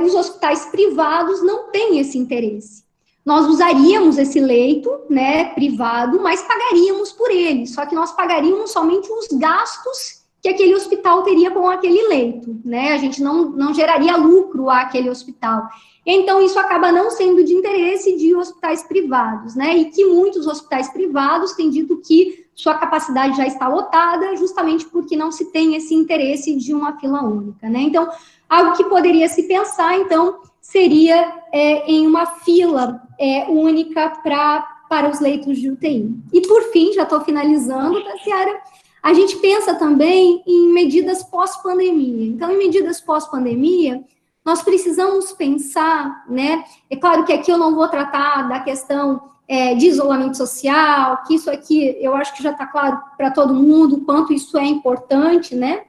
os hospitais privados não têm esse interesse. Nós usaríamos esse leito, né, privado, mas pagaríamos por ele, só que nós pagaríamos somente os gastos que aquele hospital teria com aquele leito, né? A gente não geraria lucro àquele hospital. Então, isso acaba não sendo de interesse de hospitais privados, né? E que muitos hospitais privados têm dito que sua capacidade já está lotada, justamente porque não se tem esse interesse de uma fila única, né? Então, algo que poderia se pensar, então, seria em uma fila única para os leitos de UTI. E, por fim, já estou finalizando, Tassiara, a gente pensa também em medidas pós-pandemia. Então, em medidas pós-pandemia, nós precisamos pensar, né? É claro que aqui eu não vou tratar da questão de isolamento social, que isso aqui eu acho que já está claro para todo mundo, o quanto isso é importante, né?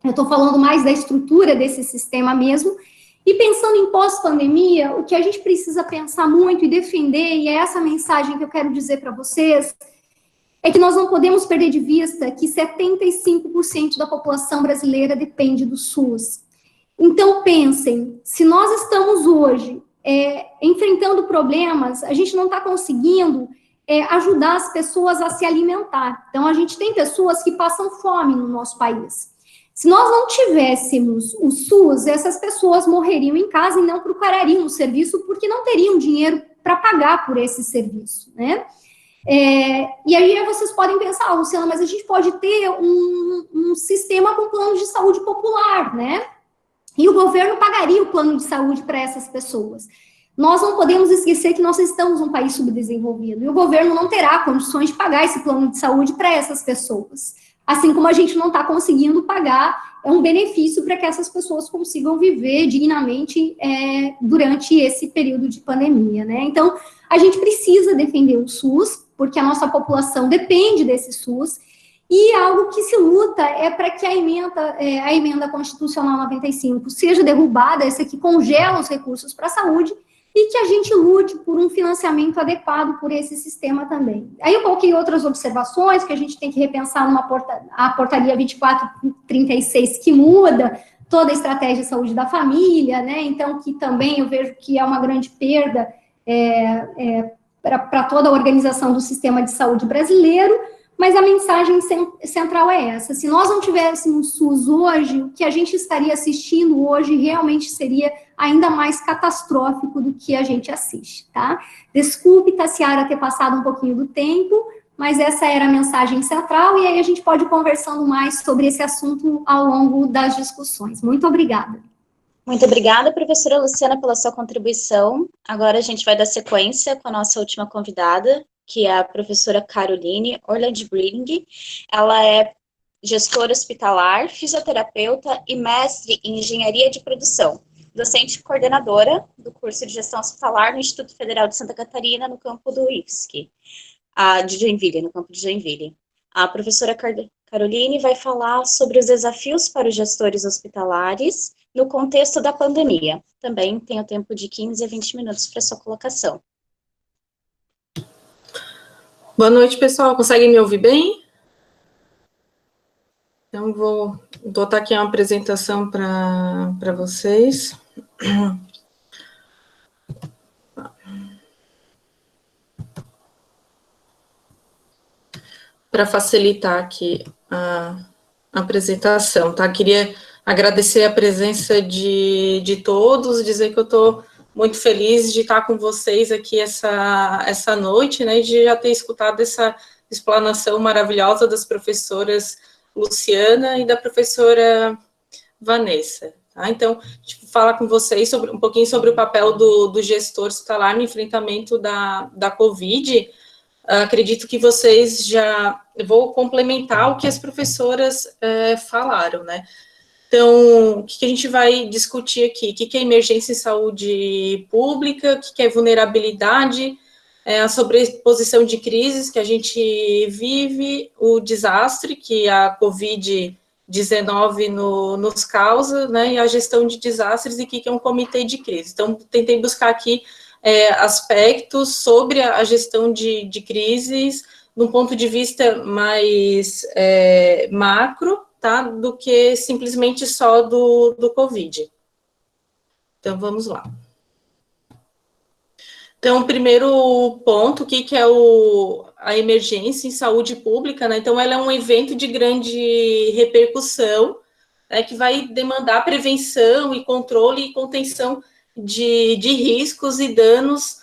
Eu estou falando mais da estrutura desse sistema mesmo. E pensando em pós-pandemia, o que a gente precisa pensar muito e defender, e é essa mensagem que eu quero dizer para vocês, é que nós não podemos perder de vista que 75% da população brasileira depende do SUS. Então, pensem, se nós estamos hoje enfrentando problemas, a gente não está conseguindo ajudar as pessoas a se alimentar. Então, a gente tem pessoas que passam fome no nosso país. Se nós não tivéssemos o SUS, essas pessoas morreriam em casa e não procurariam o serviço porque não teriam dinheiro para pagar por esse serviço, né? E aí vocês podem pensar, Luciana, mas a gente pode ter um sistema com plano de saúde popular, né? E o governo pagaria o plano de saúde para essas pessoas. Nós não podemos esquecer que nós estamos um país subdesenvolvido, e o governo não terá condições de pagar esse plano de saúde para essas pessoas. Assim como a gente não está conseguindo pagar um benefício para que essas pessoas consigam viver dignamente durante esse período de pandemia, né? Então, a gente precisa defender o SUS, porque a nossa população depende desse SUS, e algo que se luta é para que a emenda constitucional 95 seja derrubada, essa que congela os recursos para a saúde, e que a gente lute por um financiamento adequado por esse sistema também. Aí eu coloquei outras observações, que a gente tem que repensar a portaria 2436, que muda toda a estratégia de saúde da família, né? Então, que também eu vejo que é uma grande perda para toda a organização do sistema de saúde brasileiro, mas a mensagem central é essa: se nós não tivéssemos SUS hoje, o que a gente estaria assistindo hoje realmente seria ainda mais catastrófico do que a gente assiste, tá? Desculpe, Tassiara, ter passado um pouquinho do tempo, mas essa era a mensagem central, e aí a gente pode ir conversando mais sobre esse assunto ao longo das discussões. Muito obrigada. Muito obrigada, professora Luciana, pela sua contribuição. Agora a gente vai dar sequência com a nossa última convidada, que é a professora Caroline Orland-Bring. Ela é gestora hospitalar, fisioterapeuta e mestre em engenharia de produção, docente e coordenadora do curso de gestão hospitalar no Instituto Federal de Santa Catarina, no campo do IFSC, de Joinville, no campo de Joinville. A professora Caroline vai falar sobre os desafios para os gestores hospitalares no contexto da pandemia. Também tem o tempo de 15 a 20 minutos para sua colocação. Boa noite, pessoal. Conseguem me ouvir bem? Então, vou botar aqui uma apresentação para vocês. Para facilitar aqui a apresentação, tá? Queria agradecer a presença de todos, dizer que eu estou muito feliz de estar com vocês aqui essa noite, né, e de já ter escutado essa explanação maravilhosa das professoras Luciana e da professora Vanessa. Tá? Então, a gente fala com vocês um pouquinho sobre o papel do gestor hospitalar no enfrentamento da Covid. Acredito que vocês vou complementar o que as professoras falaram, né? Então, o que a gente vai discutir aqui? O que é emergência em saúde pública, o que é vulnerabilidade, a sobreposição de crises que a gente vive, o desastre que a Covid-19 nos causa, né, e a gestão de desastres e o que é um comitê de crise. Então, tentei buscar aqui aspectos sobre a gestão de crises, de um ponto de vista mais macro, tá, do que simplesmente só do Covid. Então, vamos lá. Então, o primeiro ponto, o que é a emergência em saúde pública, né? Então, ela é um evento de grande repercussão, né, que vai demandar prevenção e controle e contenção de riscos e danos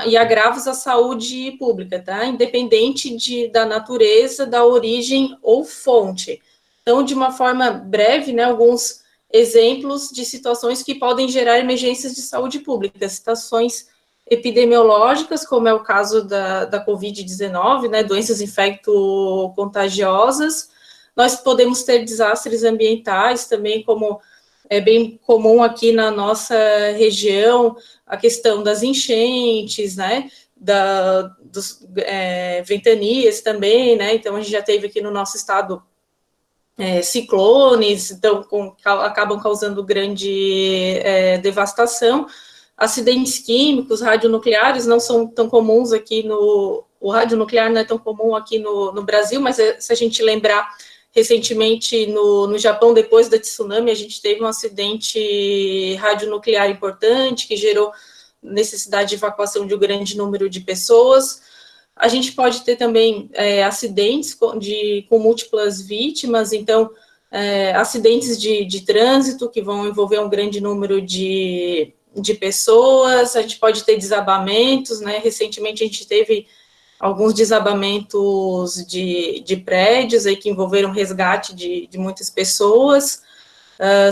e agravos à saúde pública, tá? Independente da natureza, da origem ou fonte. Então, de uma forma breve, né, alguns exemplos de situações que podem gerar emergências de saúde pública, situações epidemiológicas, como é o caso da Covid-19, né, doenças infecto-contagiosas. Nós podemos ter desastres ambientais também, como é bem comum aqui na nossa região, a questão das enchentes, né, dos ventanias também, né, então a gente já teve aqui no nosso estado ciclones, então acabam causando grande devastação. Acidentes químicos, radionucleares não são tão comuns aqui o radionuclear não é tão comum aqui no Brasil, mas se a gente lembrar, recentemente no Japão, depois da tsunami, a gente teve um acidente radionuclear importante, que gerou necessidade de evacuação de um grande número de pessoas. A gente pode ter também acidentes com múltiplas vítimas, então, acidentes de trânsito, que vão envolver um grande número de pessoas. A gente pode ter desabamentos, né? Recentemente a gente teve alguns desabamentos de prédios aí que envolveram resgate de muitas pessoas.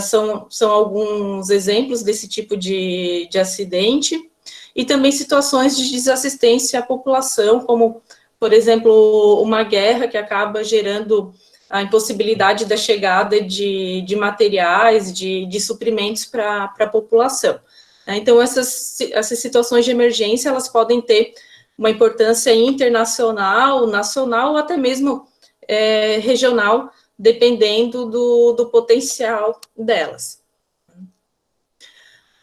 São alguns exemplos desse tipo de acidente, e também situações de desassistência à população, como, por exemplo, uma guerra que acaba gerando a impossibilidade da chegada de materiais, de suprimentos para a população. Então, essas situações de emergência, elas podem ter uma importância internacional, nacional, ou até mesmo regional, dependendo do potencial delas.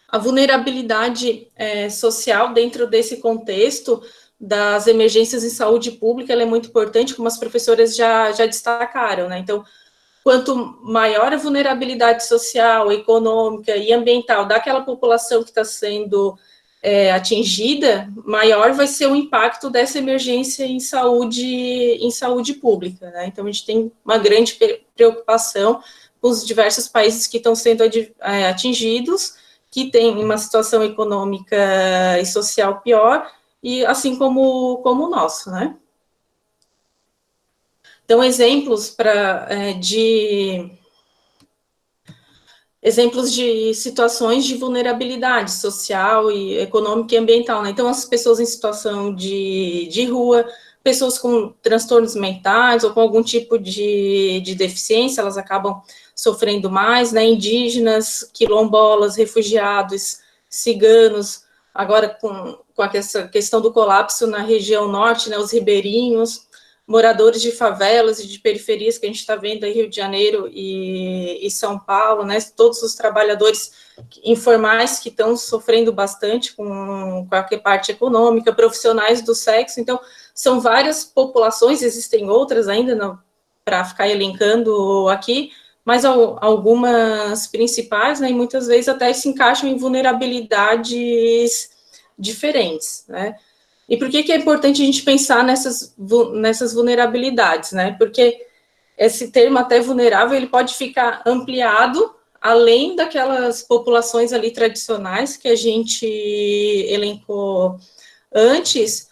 A vulnerabilidade social dentro desse contexto das emergências em saúde pública, ela é muito importante, como as professoras já destacaram, né? Então, quanto maior a vulnerabilidade social, econômica e ambiental daquela população que está sendo atingida, maior vai ser o impacto dessa emergência em saúde pública, né? Então, a gente tem uma grande preocupação com os diversos países que estão sendo atingidos, que têm uma situação econômica e social pior, e assim como o nosso, né? Então, exemplos de situações de vulnerabilidade social e econômica e ambiental, né? Então, as pessoas em situação de rua, pessoas com transtornos mentais ou com algum tipo de deficiência, elas acabam sofrendo mais, né? Indígenas, quilombolas, refugiados, ciganos, agora com essa questão do colapso na região norte, né? Os ribeirinhos, moradores de favelas e de periferias que a gente está vendo aí, Rio de Janeiro e São Paulo, né, todos os trabalhadores informais que estão sofrendo bastante com qualquer parte econômica, profissionais do sexo. Então, são várias populações, existem outras ainda para ficar elencando aqui, mas algumas principais, né, e muitas vezes até se encaixam em vulnerabilidades diferentes, né. E por que é importante a gente pensar nessas vulnerabilidades, né? Porque esse termo até vulnerável, ele pode ficar ampliado além daquelas populações ali tradicionais que a gente elencou antes,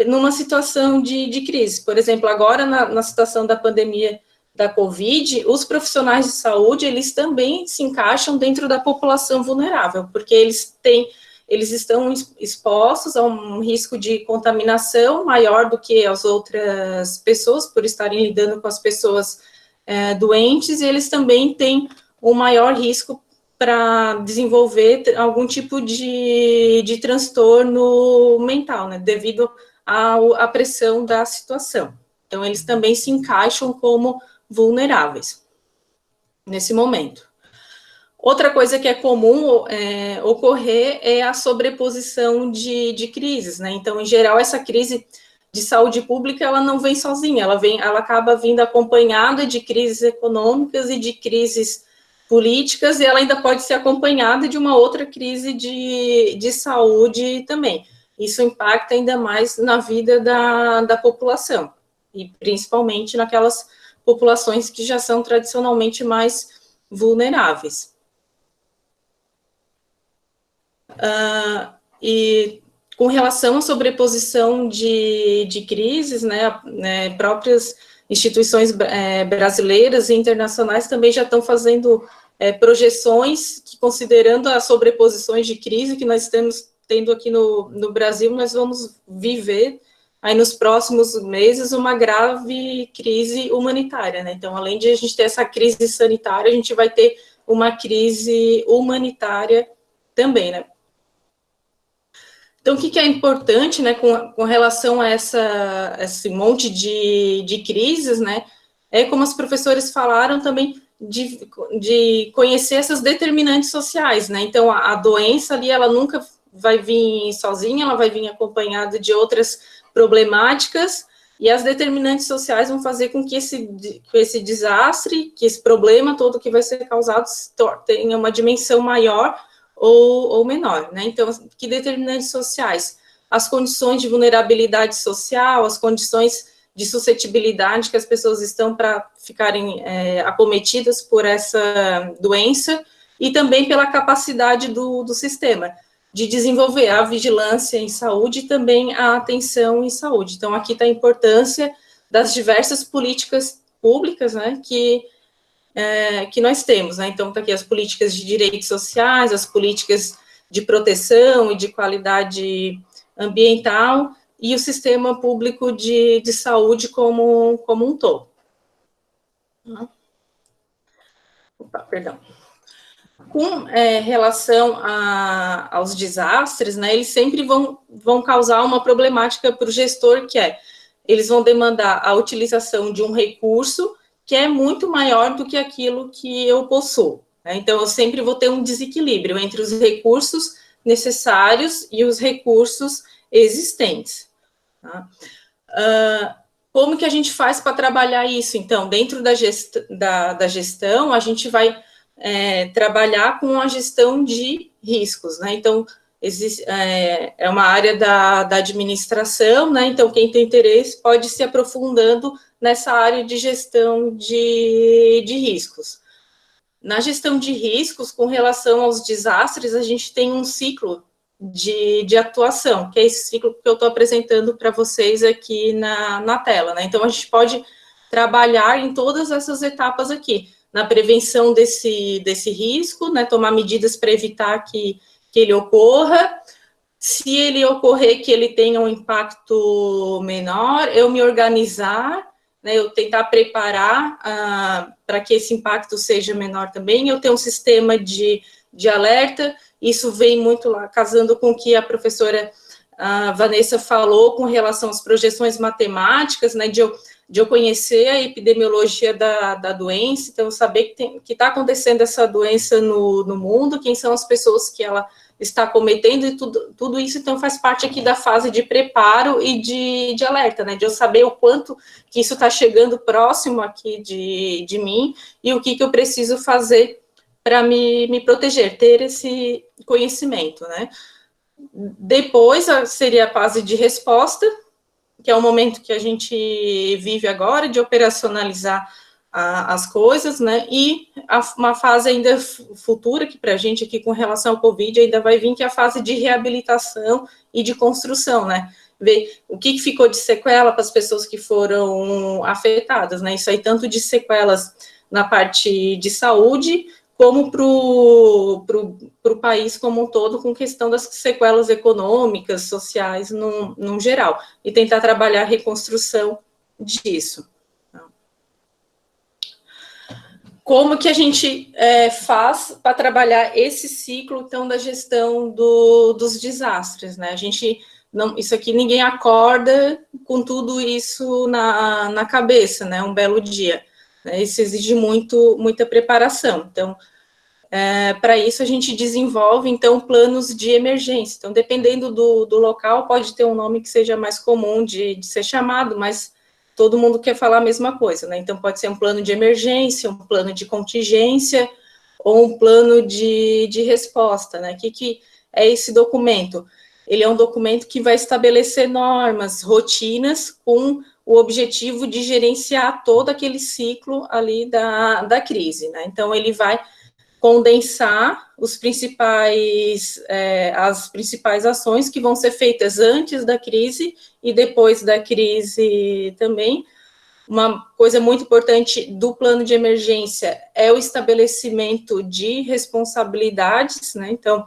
numa situação de crise. Por exemplo, agora na situação da pandemia da Covid, os profissionais de saúde, eles também se encaixam dentro da população vulnerável, porque eles estão expostos a um risco de contaminação maior do que as outras pessoas, por estarem lidando com as pessoas doentes, e eles também têm um maior risco para desenvolver algum tipo de transtorno mental, né, devido à pressão da situação. Então, eles também se encaixam como vulneráveis nesse momento. Outra coisa que é comum ocorrer é a sobreposição de crises, né? Então, em geral, essa crise de saúde pública, ela não vem sozinha, ela acaba vindo acompanhada de crises econômicas e de crises políticas, e ela ainda pode ser acompanhada de uma outra crise de saúde também. Isso impacta ainda mais na vida da população, e principalmente naquelas populações que já são tradicionalmente mais vulneráveis. E com relação à sobreposição de crises, né, próprias instituições brasileiras e internacionais também já estão fazendo projeções que, considerando as sobreposições de crise que nós estamos tendo aqui no Brasil, nós vamos viver aí nos próximos meses uma grave crise humanitária, né? Então, além de a gente ter essa crise sanitária, a gente vai ter uma crise humanitária também, né? Então, o que é importante, né, com relação a esse monte de crises, né, é como as professoras falaram também, de conhecer essas determinantes sociais, né? Então, a doença ali, ela nunca vai vir sozinha, ela vai vir acompanhada de outras problemáticas, e as determinantes sociais vão fazer com que esse desastre, que esse problema todo que vai ser causado tenha uma dimensão maior ou menor, né? Então, que determinantes sociais? As condições de vulnerabilidade social, as condições de suscetibilidade que as pessoas estão para ficarem acometidas por essa doença, e também pela capacidade do sistema de desenvolver a vigilância em saúde e também a atenção em saúde. Então, aqui está a importância das diversas políticas públicas, né, que nós temos, né? Então, está aqui as políticas de direitos sociais, as políticas de proteção e de qualidade ambiental e o sistema público de saúde como um todo. Opa, perdão. Com relação aos desastres, né, eles sempre vão causar uma problemática para o gestor, que eles vão demandar a utilização de um recurso que é muito maior do que aquilo que eu possuo, né? Então, eu sempre vou ter um desequilíbrio entre os recursos necessários e os recursos existentes. Tá? Como que a gente faz para trabalhar isso? Então, dentro da gestão, a gente vai trabalhar com a gestão de riscos, né? Então, é uma área da administração, né? Então, quem tem interesse pode ir se aprofundando nessa área de gestão de riscos. Na gestão de riscos, com relação aos desastres, a gente tem um ciclo de atuação, que é esse ciclo que eu estou apresentando para vocês aqui na tela, né? Então, a gente pode trabalhar em todas essas etapas aqui, na prevenção desse risco, né? Tomar medidas para evitar que ele ocorra. Se ele ocorrer, que ele tenha um impacto menor, eu me organizar, né, eu tentar preparar para que esse impacto seja menor também, eu tenho um sistema de alerta, isso vem muito lá, casando com o que a professora Vanessa falou com relação às projeções matemáticas, né, de eu conhecer a epidemiologia da doença, então saber que está acontecendo essa doença no mundo, quem são as pessoas que ela está cometendo, e tudo isso, então, faz parte aqui da fase de preparo e de alerta, né, de eu saber o quanto que isso está chegando próximo aqui de mim, e o que eu preciso fazer para me proteger, ter esse conhecimento, né. Depois, seria a fase de resposta, que é o momento que a gente vive agora, de operacionalizar as coisas, né, e uma fase ainda futura, que para a gente aqui com relação ao Covid ainda vai vir, que é a fase de reabilitação e de construção, né, ver o que ficou de sequela para as pessoas que foram afetadas, né, isso aí tanto de sequelas na parte de saúde, como para o país como um todo, com questão das sequelas econômicas, sociais, num geral, e tentar trabalhar a reconstrução disso. Como que a gente faz para trabalhar esse ciclo, então, da gestão dos desastres, né? A gente, isso aqui ninguém acorda com tudo isso na cabeça, né? Um belo dia. Isso exige muita preparação. Então, para isso, a gente desenvolve, então, planos de emergência. Então, dependendo do local, pode ter um nome que seja mais comum de ser chamado, mas todo mundo quer falar a mesma coisa, né? Então, pode ser um plano de emergência, um plano de contingência, ou um plano de resposta, né? O que é esse documento? Ele é um documento que vai estabelecer normas, rotinas, com o objetivo de gerenciar todo aquele ciclo ali da crise, né? Então, ele vai condensar as principais ações que vão ser feitas antes da crise e depois da crise também. Uma coisa muito importante do plano de emergência é o estabelecimento de responsabilidades, né? Então,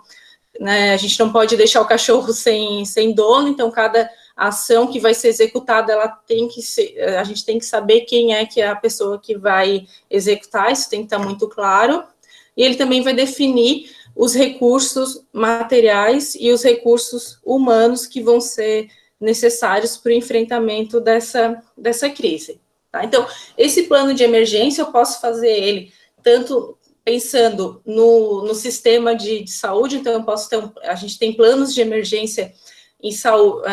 né, a gente não pode deixar o cachorro sem dono, então cada ação que vai ser executada, a gente tem que saber quem é que é a pessoa que vai executar, isso tem que estar muito claro. E ele também vai definir os recursos materiais e os recursos humanos que vão ser necessários para o enfrentamento dessa crise. Tá? Então, esse plano de emergência, eu posso fazer ele tanto pensando no sistema de saúde, então a gente tem planos de emergência em saúde,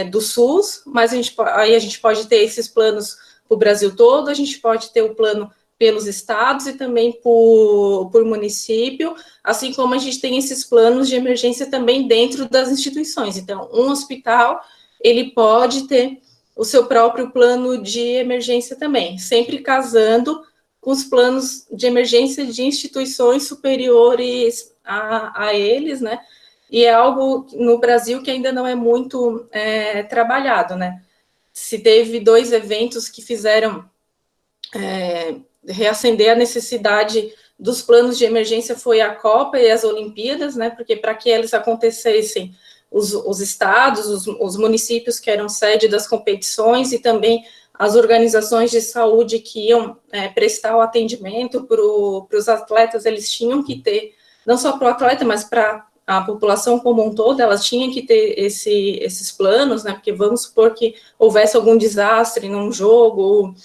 do SUS, mas aí a gente pode ter esses planos para o Brasil todo, a gente pode ter o plano pelos estados e também por município, assim como a gente tem esses planos de emergência também dentro das instituições. Então, um hospital, ele pode ter o seu próprio plano de emergência também, sempre casando com os planos de emergência de instituições superiores a eles, né? e é algo no Brasil que ainda não é muito trabalhado, né? Se teve 2 eventos que fizeram reacender a necessidade dos planos de emergência, foi a Copa e as Olimpíadas, né? Porque para que eles acontecessem, os estados, os municípios que eram sede das competições e também as organizações de saúde que iam prestar o atendimento para os atletas, eles tinham que ter, não só para o atleta, mas para a população como um todo, elas tinham que ter esses planos, né? Porque vamos supor que houvesse algum desastre num jogo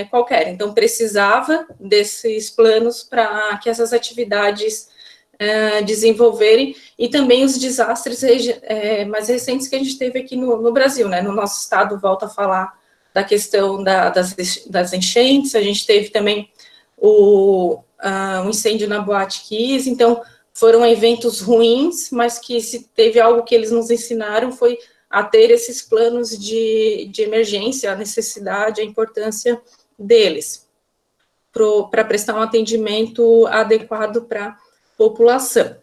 qualquer. Então, precisava desses planos para que essas atividades desenvolverem, e também os desastres mais recentes que a gente teve aqui no Brasil, né? No nosso estado, volta a falar da questão das enchentes, a gente teve também um incêndio na Boate Kiss, então foram eventos ruins, mas que se teve algo que eles nos ensinaram foi a ter esses planos de emergência, a necessidade, a importância deles, para prestar um atendimento adequado para a população.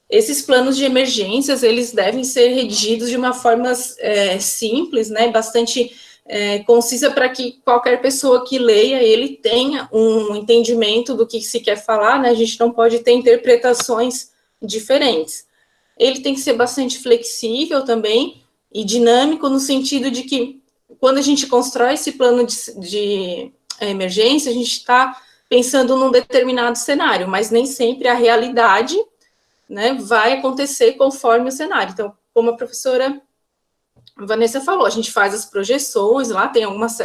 Esses planos de emergências, eles devem ser redigidos de uma forma simples, né, bastante concisa, para que qualquer pessoa que leia, ele tenha um entendimento do que se quer falar, né, a gente não pode ter interpretações diferentes. Ele tem que ser bastante flexível também e dinâmico, no sentido de que, quando a gente constrói esse plano de emergência, a gente está pensando num determinado cenário, mas nem sempre a realidade, né, vai acontecer conforme o cenário. Então, como a professora Vanessa falou, a gente faz as projeções, lá tem algumas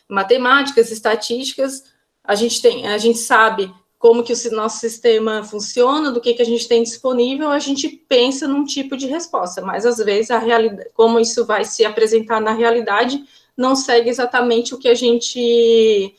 matemáticas, estatísticas, a gente sabe como que o nosso sistema funciona, do que a gente tem disponível, a gente pensa num tipo de resposta, mas às vezes a realidade, como isso vai se apresentar na realidade, não segue exatamente o que a gente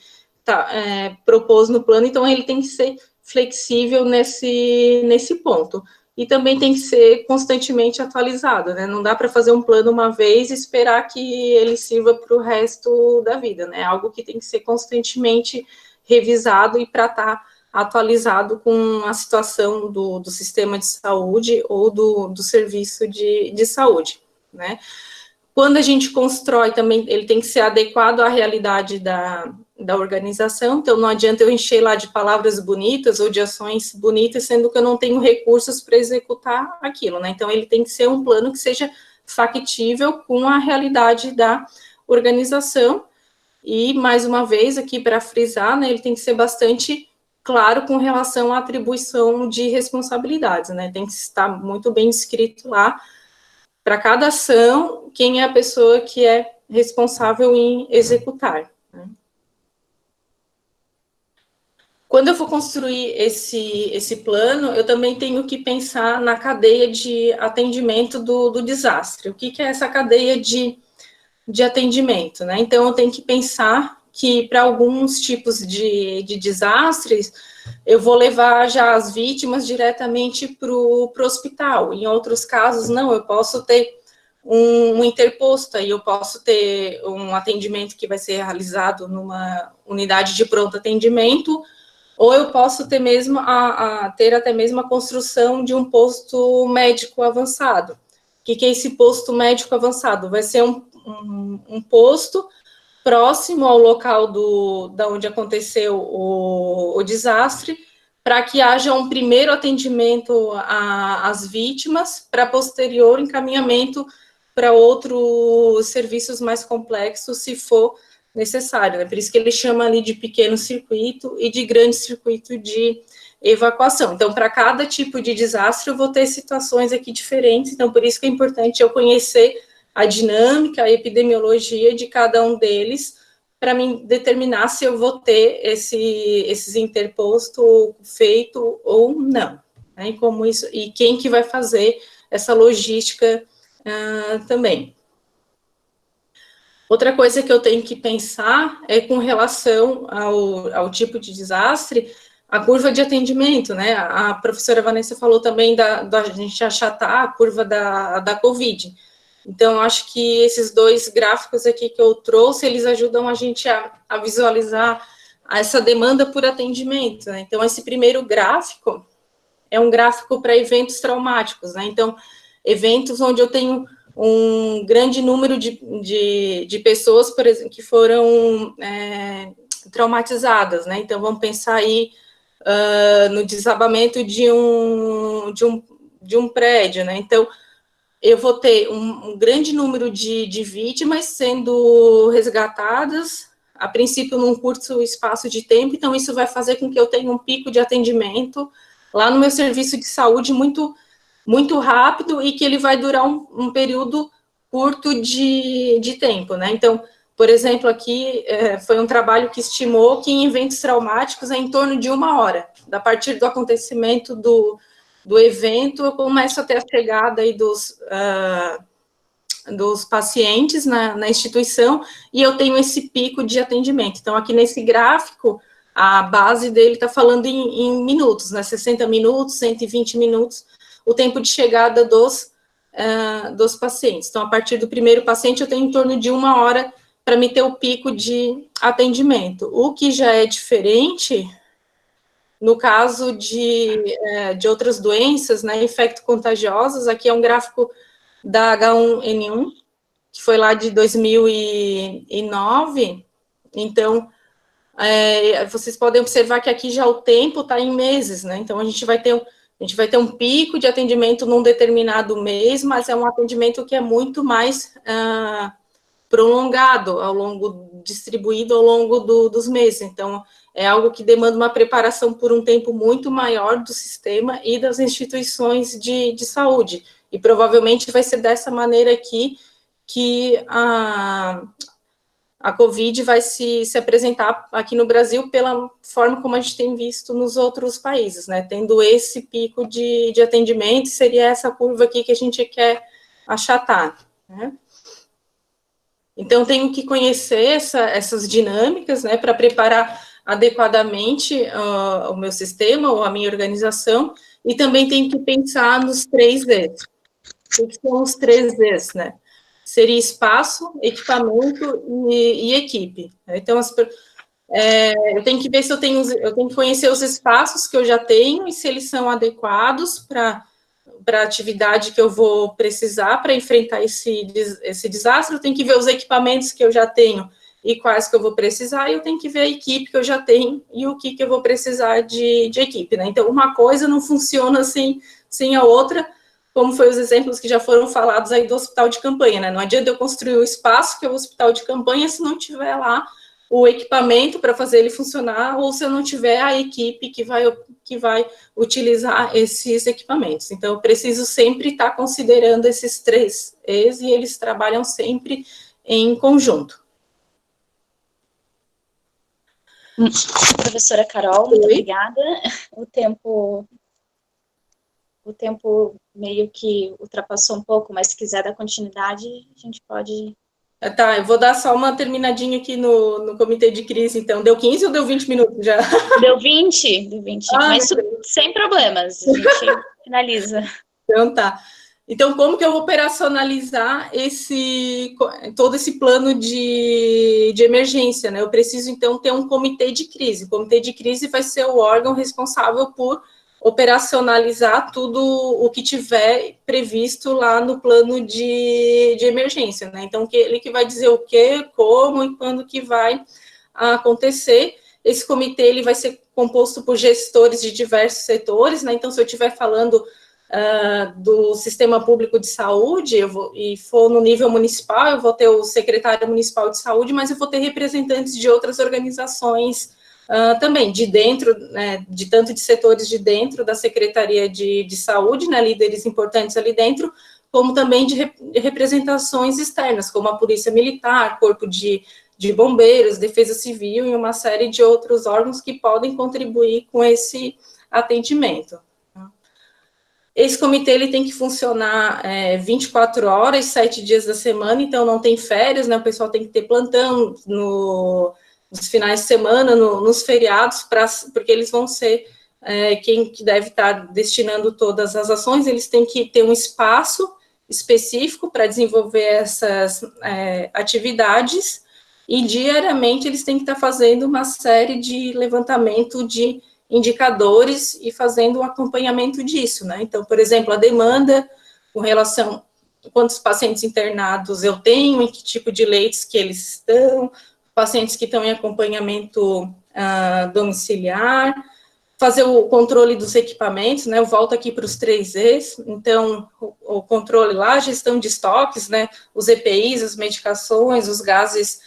propôs no plano, então ele tem que ser flexível nesse ponto. E também tem que ser constantemente atualizado, né? Não dá para fazer um plano uma vez e esperar que ele sirva para o resto da vida, né? É algo que tem que ser constantemente revisado e para estar atualizado com a situação do sistema de saúde ou do serviço de saúde, né? Quando a gente constrói também, ele tem que ser adequado à realidade da organização, então não adianta eu encher lá de palavras bonitas ou de ações bonitas, sendo que eu não tenho recursos para executar aquilo, né? Então, ele tem que ser um plano que seja factível com a realidade da organização, e, mais uma vez, aqui para frisar, né, ele tem que ser bastante claro com relação à atribuição de responsabilidades, né? Tem que estar muito bem escrito lá, para cada ação, quem é a pessoa que é responsável em executar, né? Quando eu for construir esse plano, eu também tenho que pensar na cadeia de atendimento do desastre. O que é essa cadeia de atendimento, né? Então, eu tenho que pensar que, para alguns tipos de desastres, eu vou levar já as vítimas diretamente para o hospital. Em outros casos, não, eu posso ter um interposto, aí eu posso ter um atendimento que vai ser realizado numa unidade de pronto atendimento, ou eu posso ter mesmo ter até mesmo a construção de um posto médico avançado. O que é esse posto médico avançado? Vai ser um posto próximo ao local da onde aconteceu o desastre, para que haja um primeiro atendimento às vítimas, para posterior encaminhamento para outros serviços mais complexos, se for necessário, né? Por isso que ele chama ali de pequeno circuito e de grande circuito de evacuação. Então, para cada tipo de desastre, eu vou ter situações aqui diferentes, então, por isso que é importante eu conhecer a dinâmica, a epidemiologia de cada um deles, para mim determinar se eu vou ter esses interposto feito ou não, né? E como isso, e quem que vai fazer essa logística também. Outra coisa que eu tenho que pensar é com relação ao tipo de desastre, a curva de atendimento, né? A professora Vanessa falou também da gente achatar a curva da COVID. Então, acho que esses 2 gráficos aqui que eu trouxe, eles ajudam a gente a visualizar essa demanda por atendimento, né? Então, esse primeiro gráfico, é um gráfico para eventos traumáticos, né? Então, eventos onde eu tenho um grande número de pessoas, por exemplo, que foram traumatizadas, né? Então, vamos pensar aí no desabamento de um prédio, né? Então, eu vou ter um grande número de vítimas sendo resgatadas, a princípio, num curto espaço de tempo, então isso vai fazer com que eu tenha um pico de atendimento lá no meu serviço de saúde muito, muito rápido e que ele vai durar um período curto de tempo, né? Então, por exemplo, aqui foi um trabalho que estimou que em eventos traumáticos é em torno de 1 hora, a partir do acontecimento do evento, eu começo a ter a chegada aí dos pacientes na instituição, e eu tenho esse pico de atendimento. Então, aqui nesse gráfico, a base dele está falando em minutos, né, 60 minutos, 120 minutos, o tempo de chegada dos pacientes. Então, a partir do primeiro paciente, eu tenho em torno de 1 hora para me ter o pico de atendimento. O que já é diferente no caso de outras doenças, né, infecto-contagiosas, aqui é um gráfico da H1N1, que foi lá de 2009, então, vocês podem observar que aqui já o tempo está em meses, né, então a gente vai ter um pico de atendimento num determinado mês, mas é um atendimento que é muito mais prolongado, distribuído ao longo dos meses, então, é algo que demanda uma preparação por um tempo muito maior do sistema e das instituições de saúde. E provavelmente vai ser dessa maneira aqui que a Covid vai se apresentar aqui no Brasil pela forma como a gente tem visto nos outros países, né? Tendo esse pico de atendimento, seria essa curva aqui que a gente quer achatar, né? Então, tenho que conhecer essas dinâmicas, né, para preparar adequadamente o meu sistema ou a minha organização, e também tenho que pensar nos 3 E's. O que são os 3 E's, né? Seria espaço, equipamento e equipe. Então, eu tenho que ver se eu tenho que conhecer os espaços que eu já tenho e se eles são adequados para a atividade que eu vou precisar para enfrentar esse desastre. Eu tenho que ver os equipamentos que eu já tenho e quais que eu vou precisar, e eu tenho que ver a equipe que eu já tenho e o que eu vou precisar de equipe, né? Então, uma coisa não funciona sem a outra, como foi os exemplos que já foram falados aí do hospital de campanha, né? Não adianta eu construir o espaço que é o hospital de campanha se não tiver lá o equipamento para fazer ele funcionar, ou se eu não tiver a equipe que vai utilizar esses equipamentos. Então, eu preciso sempre estar considerando esses 3 E's, e eles trabalham sempre em conjunto. Professora Carol, muito obrigada. O tempo meio que ultrapassou um pouco, mas se quiser dar continuidade, a gente pode... Tá, eu vou dar só uma terminadinha aqui no comitê de crise, então. Deu 15 ou deu 20 minutos já? Deu 20, mas sem problemas, a gente finaliza. Então, tá. Então, como que eu vou operacionalizar todo esse plano de emergência, né? Eu preciso, então, ter um comitê de crise. O comitê de crise vai ser o órgão responsável por operacionalizar tudo o que tiver previsto lá no plano de emergência, né? Então, ele que vai dizer o que, como e quando que vai acontecer. Esse comitê, ele vai ser composto por gestores de diversos setores, né? Então, se eu estiver falando do sistema público de saúde, e for no nível municipal, eu vou ter o secretário municipal de saúde, mas eu vou ter representantes de outras organizações também, de dentro, né, tanto de setores de dentro da Secretaria de Saúde, né, líderes importantes ali dentro, como também de representações externas, como a Polícia Militar, Corpo de Bombeiros, Defesa Civil e uma série de outros órgãos que podem contribuir com esse atendimento. Esse comitê ele tem que funcionar 24 horas, 7 dias da semana, então não tem férias, né? O pessoal tem que ter plantão nos finais de semana, nos feriados, porque eles vão ser quem que deve estar destinando todas as ações. Eles têm que ter um espaço específico para desenvolver essas atividades, e diariamente eles têm que estar fazendo uma série de levantamento de indicadores e fazendo um acompanhamento disso, né? Então, por exemplo, a demanda com relação a quantos pacientes internados eu tenho, em que tipo de leitos que eles estão, pacientes que estão em acompanhamento domiciliar, fazer o controle dos equipamentos, né? Eu volto aqui para os 3Es, então, o controle lá, gestão de estoques, né? Os EPIs, as medicações, os gases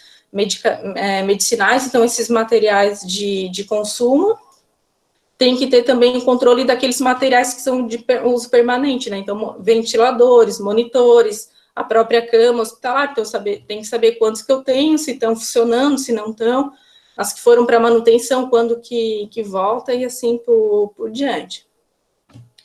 medicinais, então, esses materiais de consumo. Tem que ter também o controle daqueles materiais que são de uso permanente, né? Então, ventiladores, monitores, a própria cama hospitalar, então tem que saber quantos que eu tenho, se estão funcionando, se não estão, as que foram para manutenção, quando que volta, e assim por diante.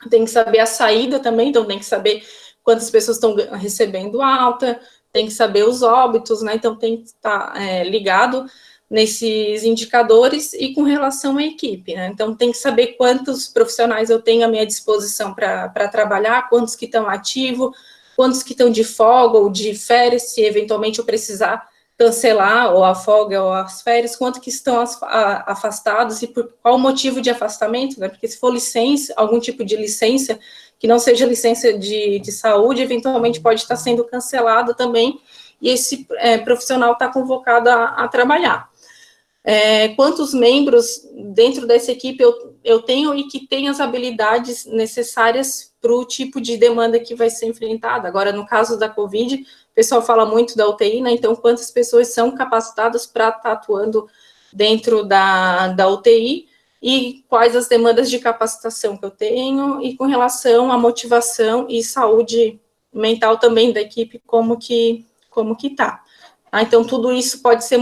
Tem que saber a saída também, então tem que saber quantas pessoas estão recebendo alta, tem que saber os óbitos, né? Então tem que estar ligado nesses indicadores e com relação à equipe, né? Então, tem que saber quantos profissionais eu tenho à minha disposição para trabalhar, quantos que estão ativos, quantos que estão de folga ou de férias, se eventualmente eu precisar cancelar ou a folga ou as férias, quantos que estão afastados e por qual motivo de afastamento, né? Porque se for licença, algum tipo de licença, que não seja licença de saúde, eventualmente pode estar sendo cancelado também, e esse profissional está convocado a trabalhar. Quantos membros dentro dessa equipe eu tenho e que tem as habilidades necessárias para o tipo de demanda que vai ser enfrentada. Agora, no caso da Covid, o pessoal fala muito da UTI, né? Então, quantas pessoas são capacitadas para estar atuando dentro da UTI e quais as demandas de capacitação que eu tenho e com relação à motivação e saúde mental também da equipe, como que está. Então, tudo isso pode ser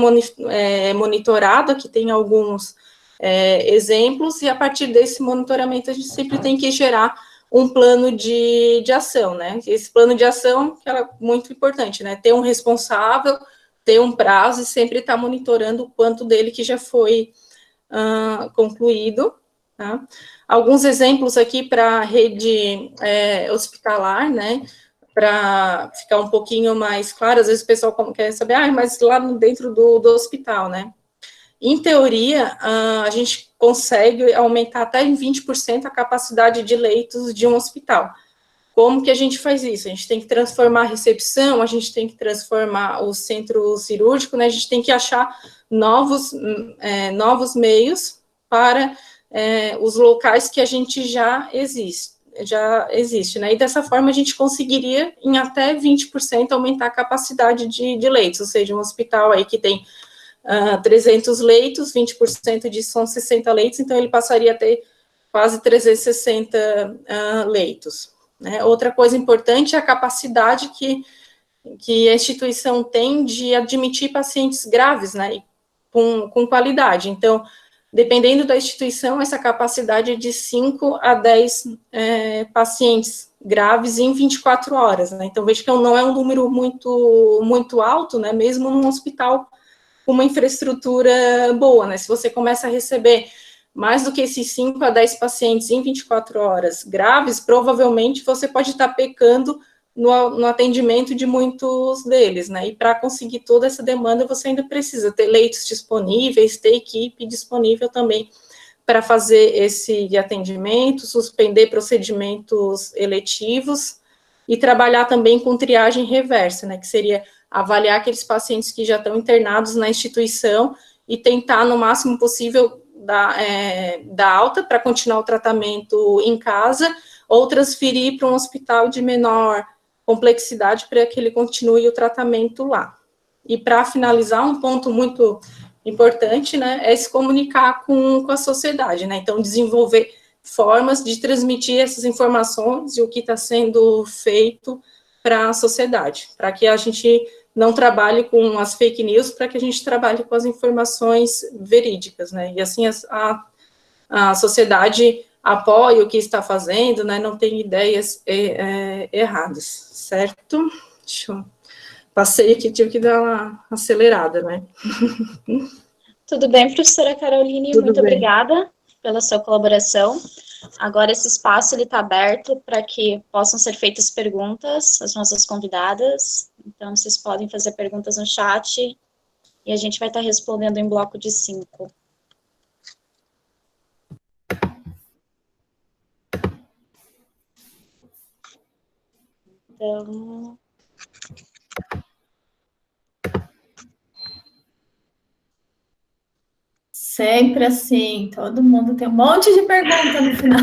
monitorado, aqui tem alguns exemplos, e a partir desse monitoramento a gente sempre tem que gerar um plano de ação, né? Esse plano de ação que é muito importante, né? Ter um responsável, ter um prazo e sempre estar monitorando o quanto dele que já foi concluído, tá? Alguns exemplos aqui para a rede hospitalar, né? Para ficar um pouquinho mais claro, às vezes o pessoal quer saber, mas lá dentro do hospital, né? Em teoria, a gente consegue aumentar até em 20% a capacidade de leitos de um hospital. Como que a gente faz isso? A gente tem que transformar a recepção, a gente tem que transformar o centro cirúrgico, né? A gente tem que achar novos meios para os locais que a gente já existe, né? E dessa forma a gente conseguiria, em até 20%, aumentar a capacidade de leitos, ou seja, um hospital aí que tem 300 leitos, 20% disso são 60 leitos, então ele passaria a ter quase 360 leitos, né? Outra coisa importante é a capacidade que a instituição tem de admitir pacientes graves, né? E com qualidade. Então, dependendo da instituição, essa capacidade é de 5 a 10 pacientes graves em 24 horas, né? Então, veja que não é um número muito alto, né? Mesmo num hospital com uma infraestrutura boa, né? Se você começa a receber mais do que esses 5 a 10 pacientes em 24 horas graves, provavelmente você pode estar pecando no atendimento de muitos deles, né? E para conseguir toda essa demanda, você ainda precisa ter leitos disponíveis, ter equipe disponível também para fazer esse atendimento, suspender procedimentos eletivos e trabalhar também com triagem reversa, né? Que seria avaliar aqueles pacientes que já estão internados na instituição e tentar, no máximo possível, dar alta para continuar o tratamento em casa ou transferir para um hospital de menor complexidade para que ele continue o tratamento lá. E para finalizar, um ponto muito importante, né, é se comunicar com a sociedade, né, então desenvolver formas de transmitir essas informações e o que está sendo feito para a sociedade, para que a gente não trabalhe com as fake news, para que a gente trabalhe com as informações verídicas, né, e assim a sociedade apoia o que está fazendo, né, não tem ideias erradas, certo? Passei aqui, tive que dar uma acelerada, né? Tudo bem, professora Caroline, muito obrigada pela sua colaboração. Agora esse espaço está aberto para que possam ser feitas perguntas às nossas convidadas, então vocês podem fazer perguntas no chat e a gente vai estar respondendo em bloco de 5. Então... Sempre assim, todo mundo tem um monte de pergunta no final.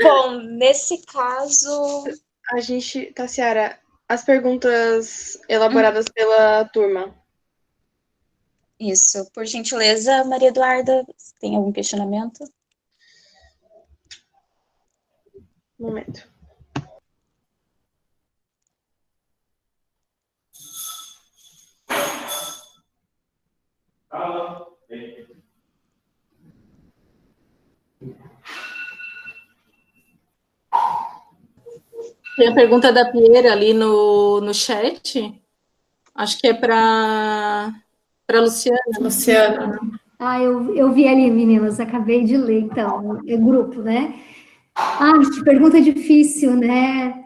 Bom, nesse caso... A gente, Tassiara, as perguntas elaboradas pela turma. Isso, por gentileza, Maria Eduarda, tem algum questionamento? Um momento. Tem a pergunta da Pieira ali no chat. Acho que é para Luciana. Luciana. Eu vi ali, meninas, acabei de ler, então, é grupo, né? Que pergunta difícil, né?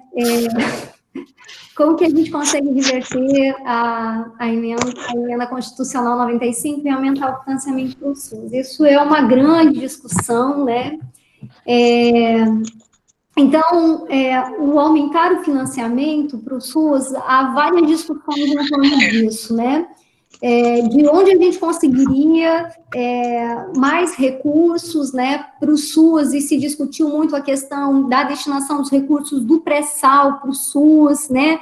Como que a gente consegue reverter a emenda constitucional 95 e aumentar o financiamento para o SUS? Isso é uma grande discussão, né? Então, o aumentar o financiamento para o SUS, há várias discussões em torno disso, né? De onde a gente conseguiria mais recursos, né, para o SUS, e se discutiu muito a questão da destinação dos recursos do pré-sal para o SUS, né,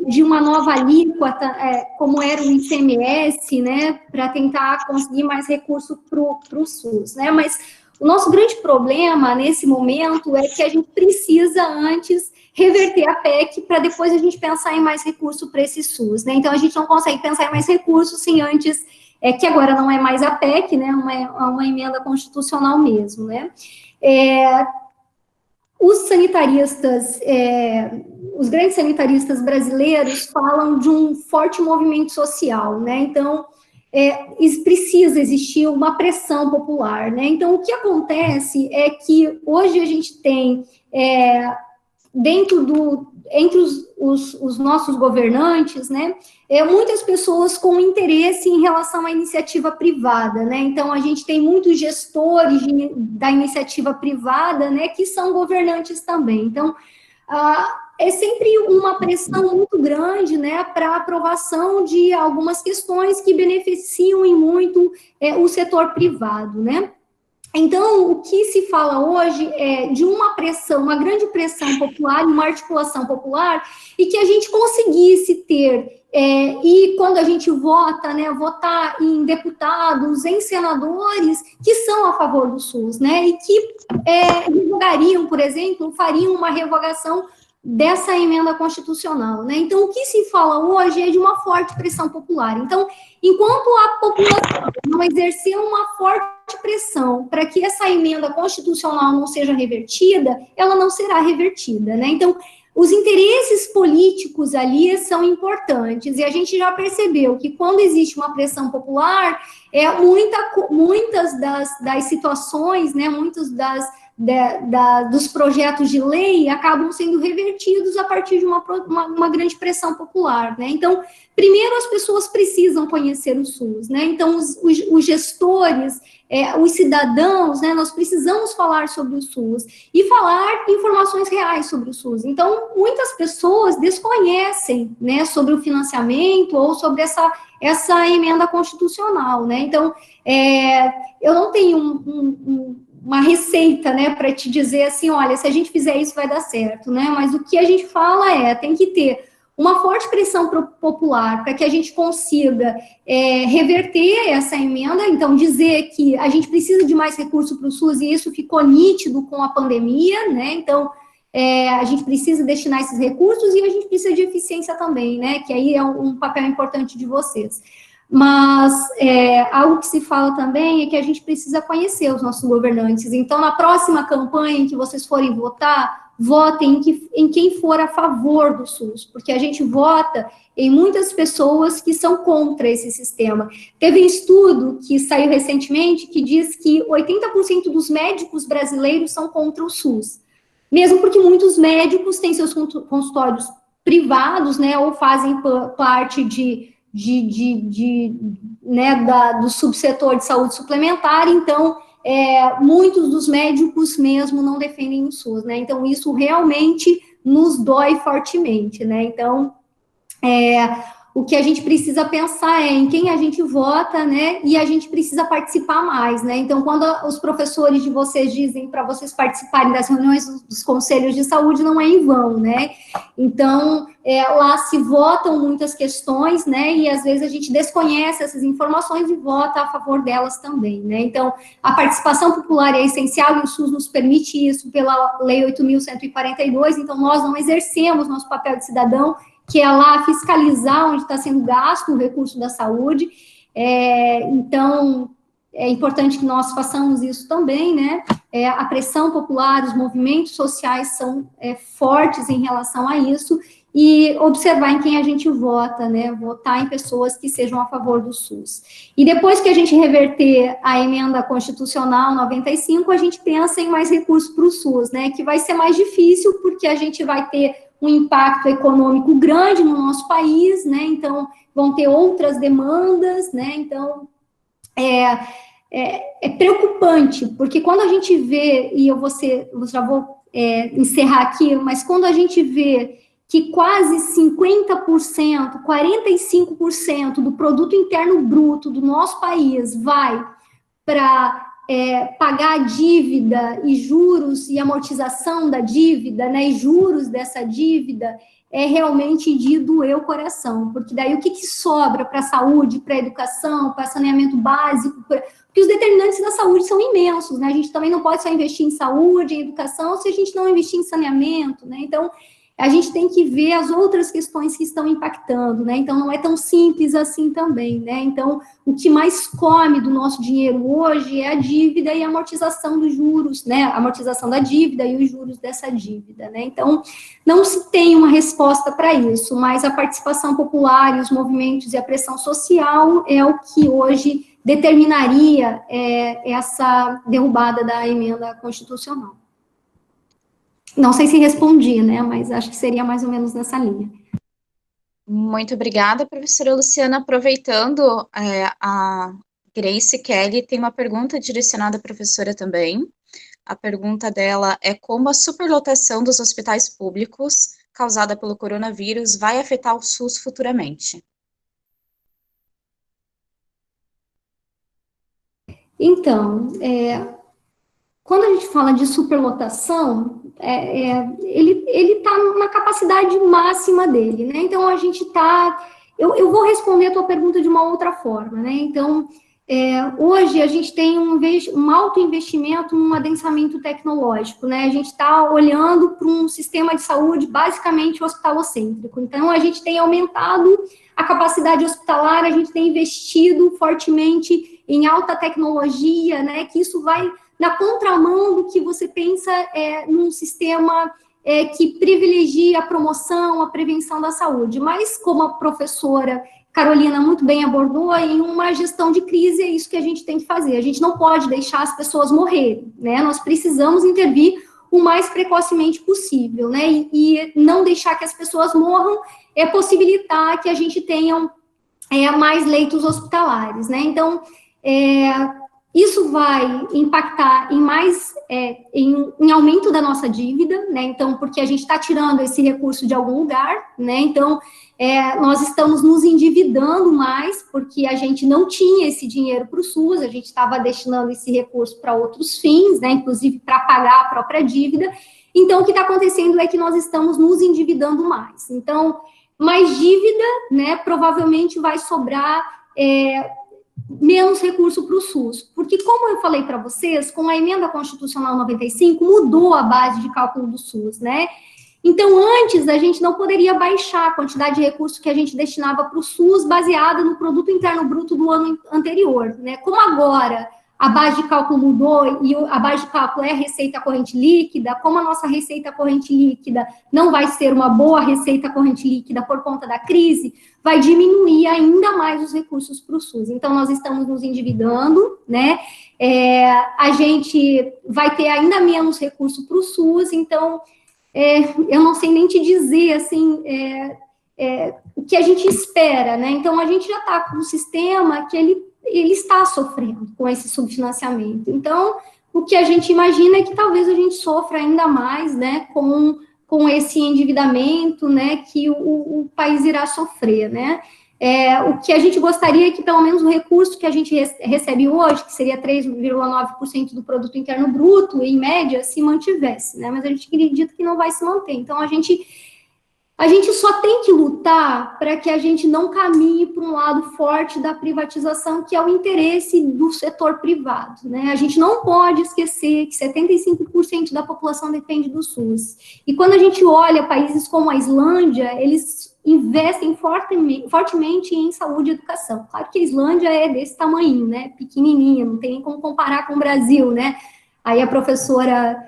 de uma nova alíquota, como era o ICMS, né, para tentar conseguir mais recurso para o SUS, né, mas o nosso grande problema nesse momento é que a gente precisa antes reverter a PEC para depois a gente pensar em mais recurso para esse SUS, né? Então, a gente não consegue pensar em mais recursos sem antes, que agora não é mais a PEC, né? Uma emenda constitucional mesmo, né? Os sanitaristas, os grandes sanitaristas brasileiros falam de um forte movimento social, né? Então, precisa existir uma pressão popular, né? Então, o que acontece é que hoje a gente tem... entre os nossos governantes, né, muitas pessoas com interesse em relação à iniciativa privada, né, então a gente tem muitos gestores da iniciativa privada, né, que são governantes também, então é sempre uma pressão muito grande, né, para a aprovação de algumas questões que beneficiam em muito o setor privado, né. Então, o que se fala hoje é de uma pressão, uma grande pressão popular, uma articulação popular, e que a gente conseguisse ter, e quando a gente vota, né, votar em deputados, em senadores que são a favor do SUS, né, e que revogariam, por exemplo, fariam uma revogação dessa emenda constitucional, né? Então, o que se fala hoje é de uma forte pressão popular. Então, enquanto a população não exercer uma forte pressão para que essa emenda constitucional não seja revertida, ela não será revertida, né? Então, os interesses políticos ali são importantes, e a gente já percebeu que quando existe uma pressão popular, muitas das situações, né, muitos dos projetos de lei acabam sendo revertidos a partir de uma grande pressão popular, né? Então, primeiro as pessoas precisam conhecer o SUS, né? Então, os gestores, os cidadãos, né? Nós precisamos falar sobre o SUS e falar informações reais sobre o SUS. Então, muitas pessoas desconhecem, né, sobre o financiamento ou sobre essa emenda constitucional, né? Então, eu não tenho uma receita, né, para te dizer assim, olha, se a gente fizer isso vai dar certo, né, mas o que a gente fala tem que ter uma forte pressão popular para que a gente consiga reverter essa emenda, então dizer que a gente precisa de mais recurso para o SUS, e isso ficou nítido com a pandemia, né, então a gente precisa destinar esses recursos e a gente precisa de eficiência também, né, que aí é um papel importante de vocês. Mas algo que se fala também é que a gente precisa conhecer os nossos governantes. Então, na próxima campanha em que vocês forem votar, votem em quem for a favor do SUS, porque a gente vota em muitas pessoas que são contra esse sistema. Teve um estudo que saiu recentemente que diz que 80% dos médicos brasileiros são contra o SUS, mesmo porque muitos médicos têm seus consultórios privados, né, ou fazem parte do subsetor de saúde suplementar, então muitos dos médicos mesmo não defendem o SUS, né? Então, isso realmente nos dói fortemente, né? Então, o que a gente precisa pensar é em quem a gente vota, né? E a gente precisa participar mais, né? Então, quando os professores de vocês dizem para vocês participarem das reuniões dos conselhos de saúde, não é em vão, né? Então, lá se votam muitas questões, né? E às vezes a gente desconhece essas informações e vota a favor delas também, né? Então, a participação popular é essencial e o SUS nos permite isso pela Lei 8.142. Então, nós não exercemos nosso papel de cidadão, que é lá fiscalizar onde está sendo gasto o recurso da saúde. Então, é importante que nós façamos isso também, né? A pressão popular, os movimentos sociais são fortes em relação a isso, e observar em quem a gente vota, né? Votar em pessoas que sejam a favor do SUS. E depois que a gente reverter a emenda constitucional 95, a gente pensa em mais recursos para o SUS, né? Que vai ser mais difícil, porque a gente vai ter um impacto econômico grande no nosso país, né? Então, vão ter outras demandas, né? Então, é preocupante, porque quando a gente vê, e eu já vou encerrar aqui, mas quando a gente vê que quase 50%, 45% do produto interno bruto do nosso país vai para pagar a dívida e juros e amortização da dívida, né, e juros dessa dívida, é realmente de doer o coração, porque daí o que sobra para a saúde, para a educação, para saneamento básico, porque os determinantes da saúde são imensos, né, a gente também não pode só investir em saúde, em educação, se a gente não investir em saneamento, né, então a gente tem que ver as outras questões que estão impactando, né? Então, não é tão simples assim também, né? Então, o que mais come do nosso dinheiro hoje é a dívida e a amortização dos juros, né? A amortização da dívida e os juros dessa dívida, né? Então, não se tem uma resposta para isso, mas a participação popular e os movimentos e a pressão social é o que hoje determinaria essa derrubada da emenda constitucional. Não sei se respondi, né, mas acho que seria mais ou menos nessa linha. Muito obrigada, professora Luciana. Aproveitando, a Grace Kelly tem uma pergunta direcionada à professora também. A pergunta dela é como a superlotação dos hospitais públicos causada pelo coronavírus vai afetar o SUS futuramente? Então, quando a gente fala de superlotação, ele está na capacidade máxima dele, né? Então, a gente está... Eu vou responder a tua pergunta de uma outra forma, né? Então, hoje a gente tem um alto investimento num adensamento tecnológico, né? A gente está olhando para um sistema de saúde basicamente hospitalocêntrico. Então, a gente tem aumentado a capacidade hospitalar, a gente tem investido fortemente em alta tecnologia, né? Que isso vai na contramão do que você pensa num sistema que privilegia a promoção, a prevenção da saúde. Mas, como a professora Carolina muito bem abordou, em uma gestão de crise é isso que a gente tem que fazer. A gente não pode deixar as pessoas morrerem, né? Nós precisamos intervir o mais precocemente possível, né? E não deixar que as pessoas morram é possibilitar que a gente tenha mais leitos hospitalares, né? Então, isso vai impactar em aumento da nossa dívida, né? Então, porque a gente está tirando esse recurso de algum lugar, né? Então, nós estamos nos endividando mais, porque a gente não tinha esse dinheiro para o SUS, a gente estava destinando esse recurso para outros fins, né? Inclusive para pagar a própria dívida. Então, o que está acontecendo é que nós estamos nos endividando mais. Então, mais dívida, né? Provavelmente vai sobrar menos recurso para o SUS, porque como eu falei para vocês, com a emenda constitucional 95, mudou a base de cálculo do SUS, né? Então, antes, a gente não poderia baixar a quantidade de recursos que a gente destinava para o SUS baseada no produto interno bruto do ano anterior, né? Como agora a base de cálculo mudou e a base de cálculo é a receita corrente líquida, como a nossa receita corrente líquida não vai ser uma boa receita corrente líquida por conta da crise, vai diminuir ainda mais os recursos para o SUS. Então, nós estamos nos endividando, né? A gente vai ter ainda menos recurso para o SUS, então, eu não sei nem te dizer, assim, o que a gente espera, né? Então, a gente já está com um sistema que ele ele está sofrendo com esse subfinanciamento. Então, o que a gente imagina é que talvez a gente sofra ainda mais, né, com esse endividamento, né, que o país irá sofrer, né. O que a gente gostaria é que, pelo menos, o recurso que a gente recebe hoje, que seria 3,9% do produto interno bruto, em média, se mantivesse, né, mas a gente acredita que não vai se manter. Então, a gente só tem que lutar para que a gente não caminhe para um lado forte da privatização, que é o interesse do setor privado, né? A gente não pode esquecer que 75% da população depende do SUS. E quando a gente olha países como a Islândia, eles investem fortemente em saúde e educação. Claro que a Islândia é desse tamanho, né? Pequenininha, não tem nem como comparar com o Brasil, né? Aí a professora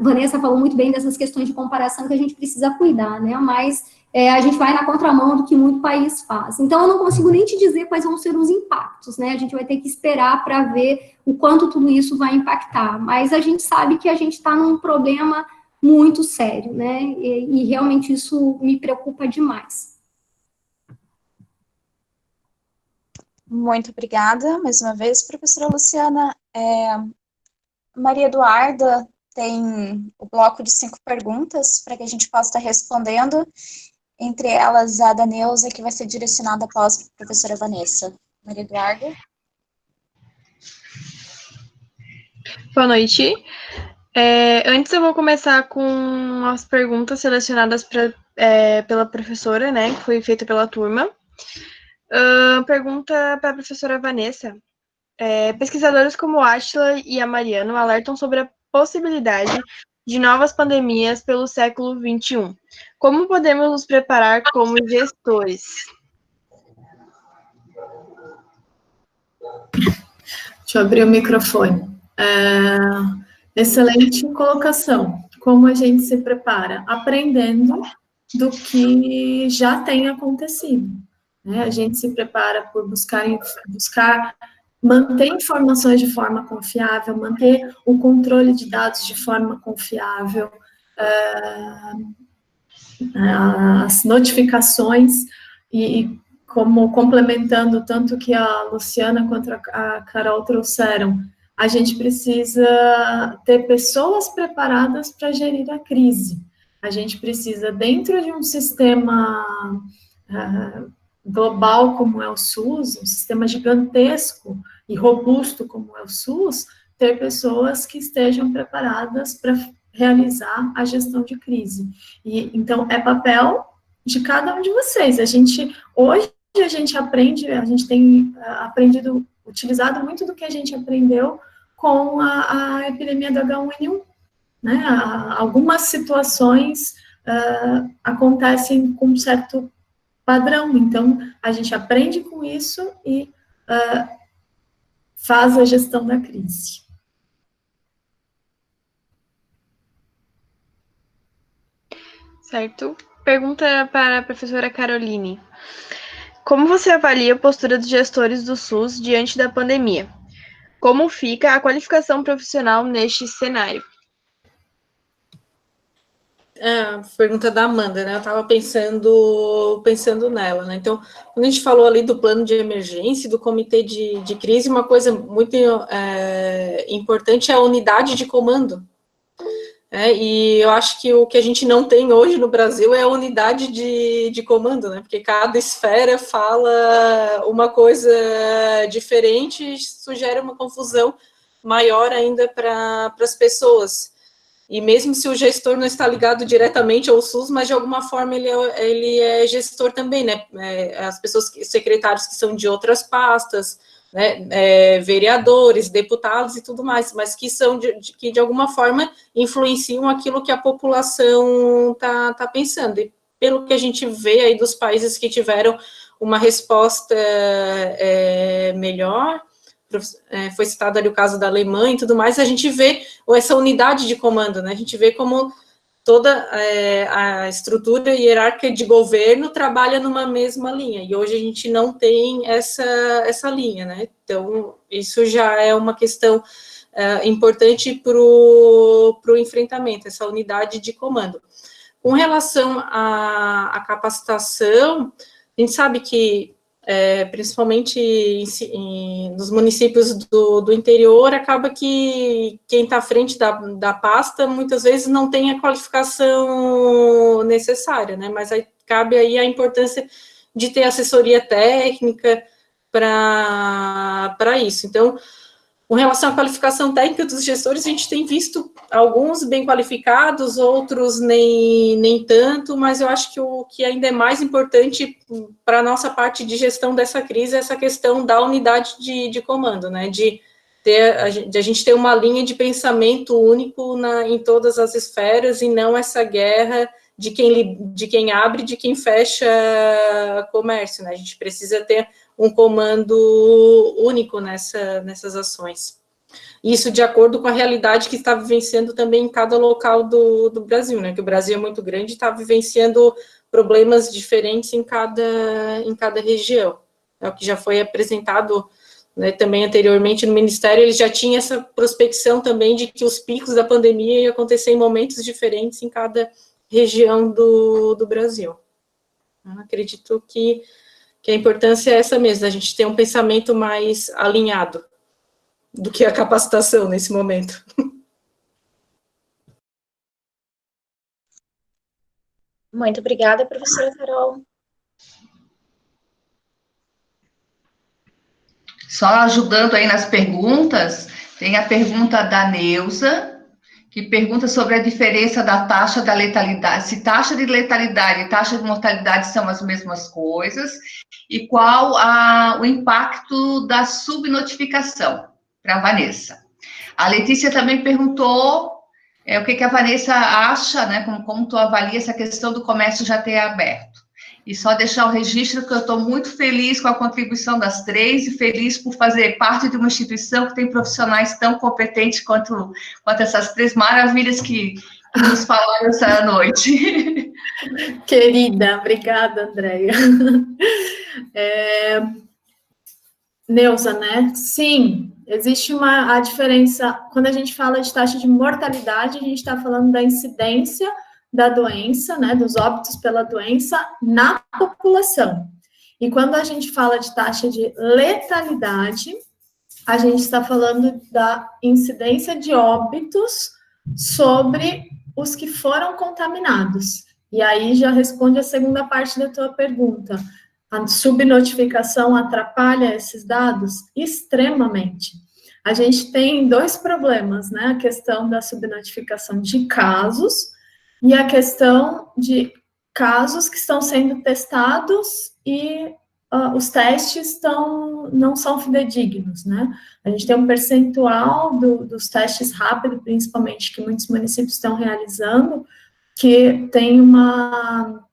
Vanessa falou muito bem dessas questões de comparação que a gente precisa cuidar, né? Mas a gente vai na contramão do que muito país faz. Então, eu não consigo nem te dizer quais vão ser os impactos, né? A gente vai ter que esperar para ver o quanto tudo isso vai impactar. Mas a gente sabe que a gente está num problema muito sério, né? E realmente isso me preocupa demais. Muito obrigada, mais uma vez, professora Luciana. Maria Eduarda tem o bloco de 5 perguntas para que a gente possa estar respondendo, entre elas a da Neuza, que vai ser direcionada após a professora Vanessa. Maria Eduarda. Boa noite. Antes eu vou começar com as perguntas selecionadas pela professora, né, que foi feita pela turma. Pergunta para a professora Vanessa. Pesquisadores como Átila e a Mariano alertam sobre a possibilidade de novas pandemias pelo século XXI. Como podemos nos preparar como gestores? Deixa eu abrir o microfone. Excelente colocação. Como a gente se prepara? Aprendendo do que já tem acontecido, né? A gente se prepara por buscar manter informações de forma confiável, manter o controle de dados de forma confiável, as notificações, e como complementando tanto que a Luciana quanto a Carol trouxeram, a gente precisa ter pessoas preparadas para gerir a crise. A gente precisa, dentro de um sistema global como é o SUS, um sistema gigantesco e robusto como é o SUS, ter pessoas que estejam preparadas para realizar a gestão de crise. E então é papel de cada um de vocês. Hoje a gente tem aprendido, utilizado muito do que a gente aprendeu com a epidemia do H1N1, né? Algumas situações acontecem com um certo padrão, então a gente aprende com isso e faz a gestão da crise. Certo. Pergunta para a professora Caroline. Como você avalia a postura dos gestores do SUS diante da pandemia? Como fica a qualificação profissional neste cenário? Pergunta da Amanda, né? Eu estava pensando nela, né? Então, quando a gente falou ali do plano de emergência, do comitê de crise, uma coisa muito importante é a unidade de comando. E eu acho que o que a gente não tem hoje no Brasil é a unidade de comando, né? Porque cada esfera fala uma coisa diferente e isso gera uma confusão maior ainda para as pessoas. E mesmo se o gestor não está ligado diretamente ao SUS, mas de alguma forma ele é gestor também, né? As pessoas, secretários que são de outras pastas, né? Vereadores, deputados e tudo mais, mas que são que de alguma forma influenciam aquilo que a população está pensando. E pelo que a gente vê aí dos países que tiveram uma resposta melhor, foi citado ali o caso da Alemanha e tudo mais, a gente vê essa unidade de comando, né? A gente vê como toda a estrutura hierárquica de governo trabalha numa mesma linha, e hoje a gente não tem essa linha, né? Então, isso já é uma questão importante para o enfrentamento, essa unidade de comando. Com relação à capacitação, a gente sabe que principalmente nos municípios do interior, acaba que quem está à frente da pasta, muitas vezes não tem a qualificação necessária, né? Mas aí, cabe aí a importância de ter assessoria técnica para isso. Então, com relação à qualificação técnica dos gestores, a gente tem visto alguns bem qualificados, outros nem tanto, mas eu acho que o que ainda é mais importante para a nossa parte de gestão dessa crise é essa questão da unidade de comando, né, de a gente ter uma linha de pensamento único em todas as esferas e não essa guerra de quem abre e de quem fecha comércio, né, a gente precisa ter um comando único nessas ações. Isso de acordo com a realidade que está vivenciando também em cada local do Brasil, né? Que o Brasil é muito grande e está vivenciando problemas diferentes em cada região. É o que já foi apresentado, né, também anteriormente no Ministério, ele já tinha essa prospecção também de que os picos da pandemia iam acontecer em momentos diferentes em cada região do Brasil. Eu acredito que a importância é essa mesmo, a gente ter um pensamento mais alinhado do que a capacitação nesse momento. Muito obrigada, professora Carol. Só ajudando aí nas perguntas, tem a pergunta da Neuza, que pergunta sobre a diferença da taxa da letalidade, se taxa de letalidade e taxa de mortalidade são as mesmas coisas, e qual o impacto da subnotificação, para a Vanessa. A Letícia também perguntou o que a Vanessa acha, né, como tu avalia essa questão do comércio já ter aberto. E só deixar o registro que eu estou muito feliz com a contribuição das três e feliz por fazer parte de uma instituição que tem profissionais tão competentes quanto essas três maravilhas que nos falaram essa noite. Querida, obrigada, Andréia. Neuza, né? Sim, existe a diferença, quando a gente fala de taxa de mortalidade, a gente está falando da incidência da doença, né, dos óbitos pela doença na população. E quando a gente fala de taxa de letalidade, a gente está falando da incidência de óbitos sobre os que foram contaminados. E aí já responde a segunda parte da tua pergunta. A subnotificação atrapalha esses dados? Extremamente. A gente tem dois problemas, né? A questão da subnotificação de casos e a questão de casos que estão sendo testados e os testes não são fidedignos, né? A gente tem um percentual dos testes rápidos, principalmente, que muitos municípios estão realizando, que tem uma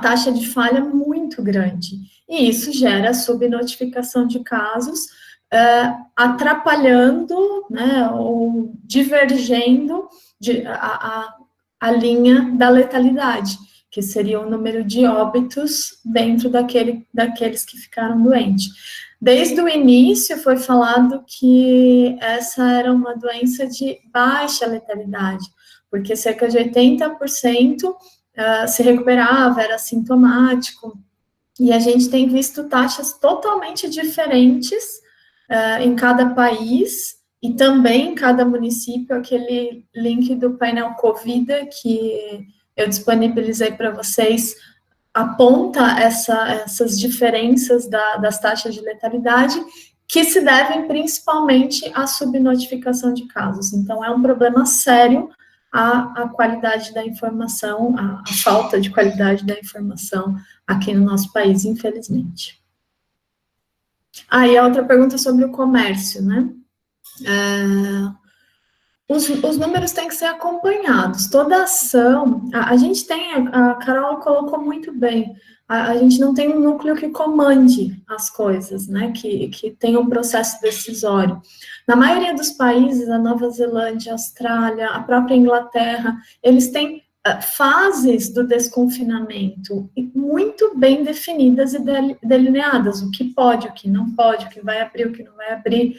taxa de falha muito grande. E isso gera subnotificação de casos, atrapalhando, né, ou divergendo a linha da letalidade, que seria o número de óbitos dentro daqueles que ficaram doentes. Desde o início foi falado que essa era uma doença de baixa letalidade, porque cerca de 80% se recuperava, era sintomático, e a gente tem visto taxas totalmente diferentes em cada país, e também em cada município. Aquele link do painel Covid que eu disponibilizei para vocês aponta essas diferenças das taxas de letalidade, que se devem principalmente à subnotificação de casos. Então, é um problema sério a qualidade da informação, a falta de qualidade da informação aqui no nosso país, infelizmente. E a outra pergunta sobre o comércio, né? Os números têm que ser acompanhados. Toda ação, a gente tem, a Carol colocou muito bem, a gente não tem um núcleo que comande as coisas, né, que tenha um processo decisório. Na maioria dos países, a Nova Zelândia, a Austrália, a própria Inglaterra, eles têm fases do desconfinamento muito bem definidas e delineadas, o que pode, o que não pode, o que vai abrir, o que não vai abrir,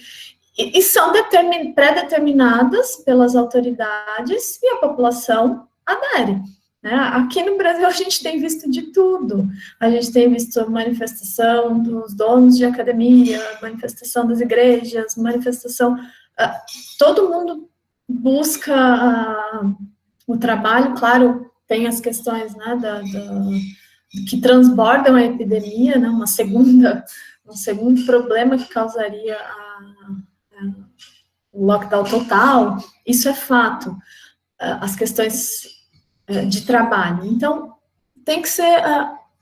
e são pré-determinadas pelas autoridades e a população adere. né? Aqui no Brasil a gente tem visto de tudo. A gente tem visto manifestação dos donos de academia, manifestação das igrejas, manifestação... todo mundo busca o trabalho, claro, tem as questões, né, que transbordam a epidemia, né, um segundo problema que causaria o lockdown total, isso é fato, as questões de trabalho. Então, tem que ser,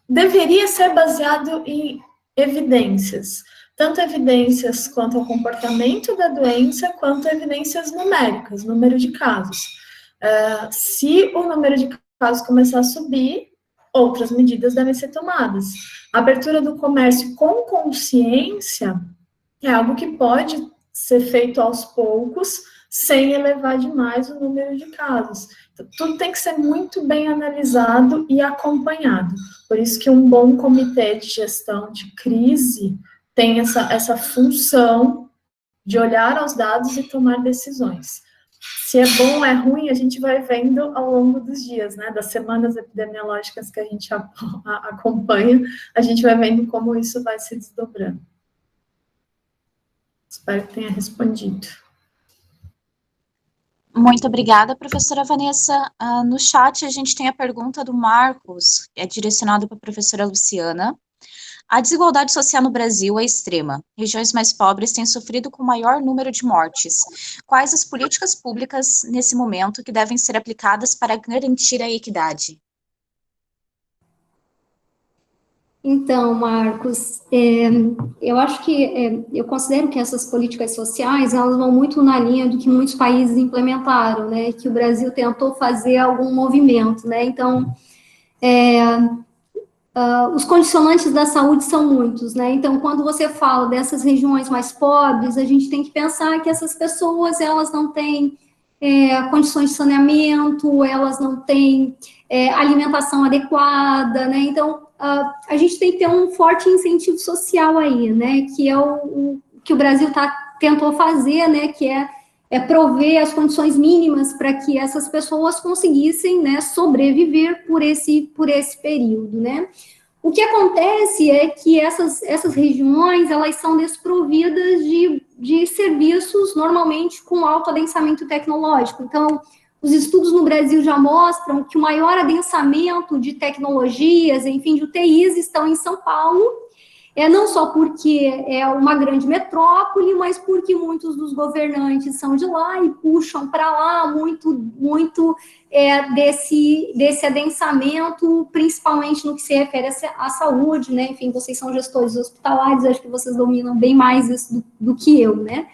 deveria ser baseado em evidências, tanto evidências quanto ao comportamento da doença, quanto evidências numéricas, número de casos. Se o número de casos começar a subir, outras medidas devem ser tomadas. A abertura do comércio com consciência é algo que pode ser feito aos poucos, sem elevar demais o número de casos. Então, tudo tem que ser muito bem analisado e acompanhado. Por isso que um bom comitê de gestão de crise tem essa função de olhar aos dados e tomar decisões. Se é bom ou é ruim, a gente vai vendo ao longo dos dias, né? Das semanas epidemiológicas que a gente acompanha, a gente vai vendo como isso vai se desdobrando. Espero que tenha respondido. Muito obrigada, professora Vanessa. No chat, a gente tem a pergunta do Marcos, que é direcionado para a professora Luciana. A desigualdade social no Brasil é extrema. Regiões mais pobres têm sofrido com maior número de mortes. Quais as políticas públicas, nesse momento, que devem ser aplicadas para garantir a equidade? Então, Marcos, eu acho que, eu considero que essas políticas sociais, elas vão muito na linha do que muitos países implementaram, né, que o Brasil tentou fazer algum movimento, né, então, os condicionantes da saúde são muitos, né, então, quando você fala dessas regiões mais pobres, a gente tem que pensar que essas pessoas, elas não têm condições de saneamento, elas não têm alimentação adequada, né, então, a gente tem que ter um forte incentivo social aí, né, que é o que o Brasil tentou fazer, né, que é prover as condições mínimas para que essas pessoas conseguissem, né, sobreviver por esse período, né. O que acontece é que essas regiões, elas são desprovidas de serviços, normalmente, com alto adensamento tecnológico. Então, os estudos no Brasil já mostram que o maior adensamento de tecnologias, enfim, de UTIs, estão em São Paulo, não só porque é uma grande metrópole, mas porque muitos dos governantes são de lá e puxam para lá muito desse adensamento, principalmente no que se refere à saúde, né? Enfim, vocês são gestores hospitalares, acho que vocês dominam bem mais isso do que eu, né?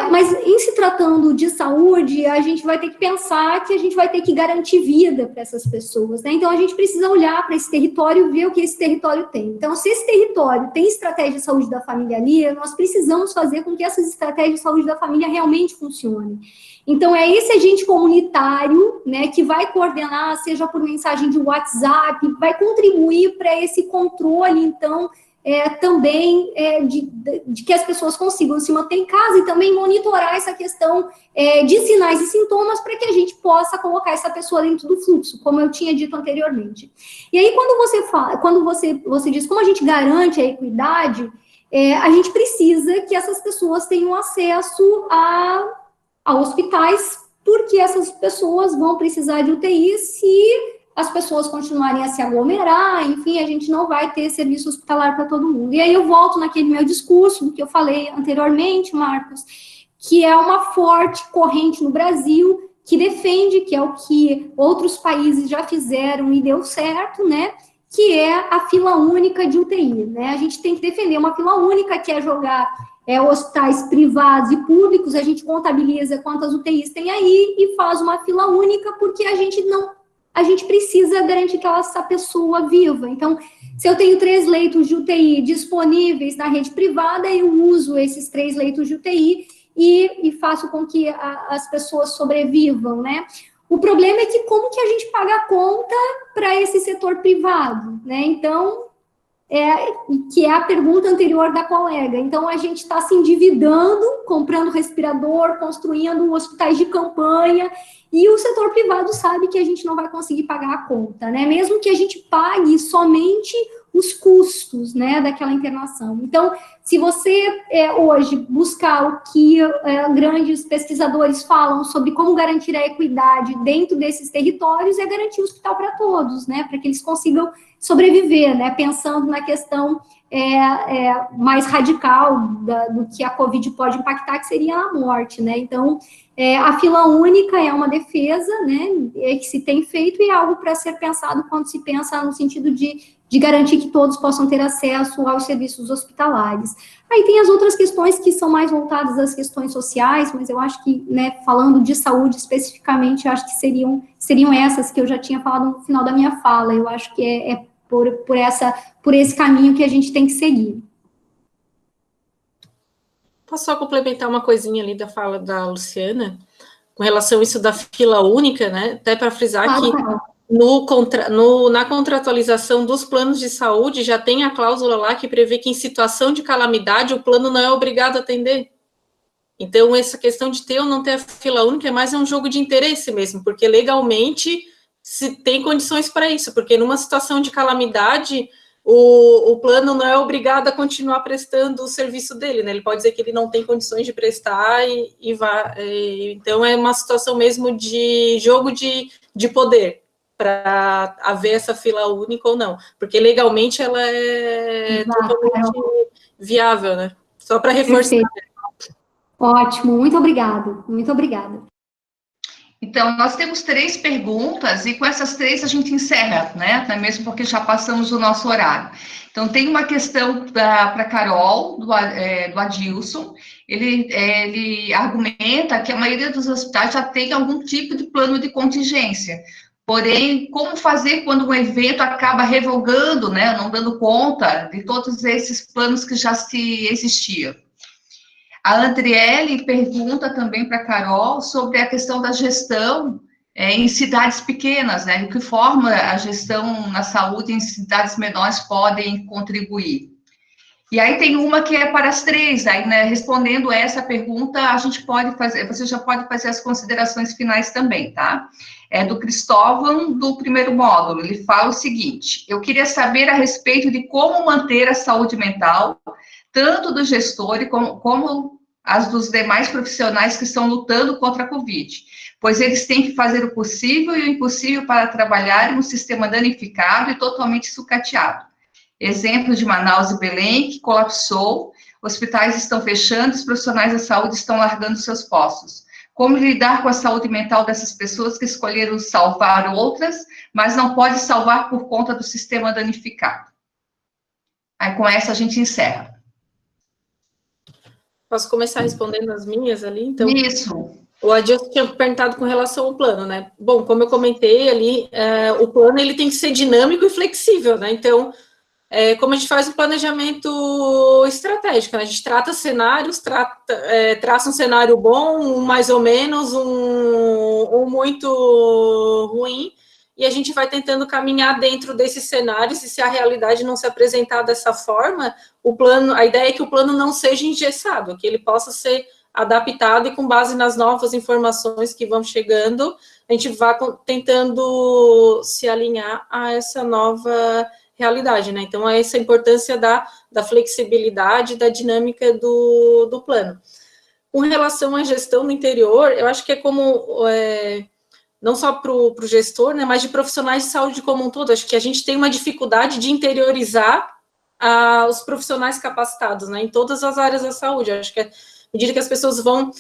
Mas em se tratando de saúde, a gente vai ter que pensar que a gente vai ter que garantir vida para essas pessoas, né? Então, a gente precisa olhar para esse território e ver o que esse território tem. Então, se esse território tem estratégia de saúde da família ali, nós precisamos fazer com que essas estratégias de saúde da família realmente funcionem. Então, é esse agente comunitário, né, que vai coordenar, seja por mensagem de WhatsApp, vai contribuir para esse controle, então, também de que as pessoas consigam se manter em casa e também monitorar essa questão de sinais e sintomas para que a gente possa colocar essa pessoa dentro do fluxo, como eu tinha dito anteriormente. E aí, quando você diz como a gente garante a equidade, a gente precisa que essas pessoas tenham acesso a hospitais, porque essas pessoas vão precisar de UTI se as pessoas continuarem a se aglomerar, enfim, a gente não vai ter serviço hospitalar para todo mundo. E aí eu volto naquele meu discurso, do que eu falei anteriormente, Marcos, que é uma forte corrente no Brasil, que defende, que é o que outros países já fizeram e deu certo, né, que é a fila única de UTI, né, a gente tem que defender uma fila única, que é jogar hospitais privados e públicos, a gente contabiliza quantas UTIs tem aí e faz uma fila única, porque a gente precisa garantir que essa pessoa viva. Então, se eu tenho 3 leitos de UTI disponíveis na rede privada, eu uso esses 3 leitos de UTI e faço com que as pessoas sobrevivam, né? O problema é que como que a gente paga a conta para esse setor privado, né? Então, que é a pergunta anterior da colega. Então, a gente está se endividando, comprando respirador, construindo hospitais de campanha, e o setor privado sabe que a gente não vai conseguir pagar a conta, né? Mesmo que a gente pague somente os custos, né, daquela internação. Então, se você hoje buscar o que grandes pesquisadores falam sobre como garantir a equidade dentro desses territórios, é garantir o hospital para todos, né, para que eles consigam sobreviver, né, pensando na questão mais radical do que a Covid pode impactar, que seria a morte, né. Então, a fila única é uma defesa, né, que se tem feito e é algo para ser pensado quando se pensa no sentido de garantir que todos possam ter acesso aos serviços hospitalares. Aí tem as outras questões que são mais voltadas às questões sociais, mas eu acho que, né, falando de saúde especificamente, eu acho que seriam essas que eu já tinha falado no final da minha fala. Eu acho que é por esse caminho que a gente tem que seguir. Posso só complementar uma coisinha ali da fala da Luciana, com relação a isso da fila única, né? Até para frisar que na contratualização dos planos de saúde já tem a cláusula lá que prevê que em situação de calamidade o plano não é obrigado a atender. Então, essa questão de ter ou não ter a fila única é mais um jogo de interesse mesmo, porque legalmente se tem condições para isso, porque numa situação de calamidade o plano não é obrigado a continuar prestando o serviço dele, né? Ele pode dizer que ele não tem condições de prestar então é uma situação mesmo de jogo de poder, para haver essa fila única ou não, porque legalmente ela é totalmente viável, né? Só para reforçar. Perfeito. Ótimo, muito obrigada, muito obrigada. Então, nós temos 3 perguntas, e com essas 3 a gente encerra, né? Mesmo porque já passamos o nosso horário. Então, tem uma questão para a Carol, do Adilson. Ele argumenta que a maioria dos hospitais já tem algum tipo de plano de contingência. Porém, como fazer quando um evento acaba revogando, né? Não dando conta de todos esses planos que já existiam? A Andriele pergunta também para a Carol sobre a questão da gestão em cidades pequenas, né? De que forma a gestão na saúde em cidades menores podem contribuir. E aí tem uma que é para as 3, aí, né, respondendo essa pergunta, a gente pode fazer, você já pode fazer as considerações finais também, tá? É do Cristóvão, do primeiro módulo, ele fala o seguinte: eu queria saber a respeito de como manter a saúde mental, tanto do gestor como as dos demais profissionais que estão lutando contra a Covid, pois eles têm que fazer o possível e o impossível para trabalhar em um sistema danificado e totalmente sucateado. Exemplo de Manaus e Belém, que colapsou, hospitais estão fechando, os profissionais da saúde estão largando seus postos. Como lidar com a saúde mental dessas pessoas que escolheram salvar outras, mas não pode salvar por conta do sistema danificado? Aí, com essa, a gente encerra. Posso começar respondendo as minhas ali? Então, isso. O Adilson tinha perguntado com relação ao plano, né? Bom, como eu comentei ali, o plano ele tem que ser dinâmico e flexível, né? Então, como a gente faz um planejamento estratégico, né? A gente trata cenários, traça um cenário bom, um mais ou menos, um muito ruim, e a gente vai tentando caminhar dentro desses cenários, e se a realidade não se apresentar dessa forma, a ideia é que o plano não seja engessado, que ele possa ser adaptado e com base nas novas informações que vão chegando, a gente vai tentando se alinhar a essa nova realidade, né? Então, é essa importância da flexibilidade, da dinâmica do plano. Com relação à gestão no interior, eu acho que é como, não só para o gestor, né, mas de profissionais de saúde como um todo, acho que a gente tem uma dificuldade de interiorizar os profissionais capacitados, né, em todas as áreas da saúde. Eu acho que à medida que as pessoas vão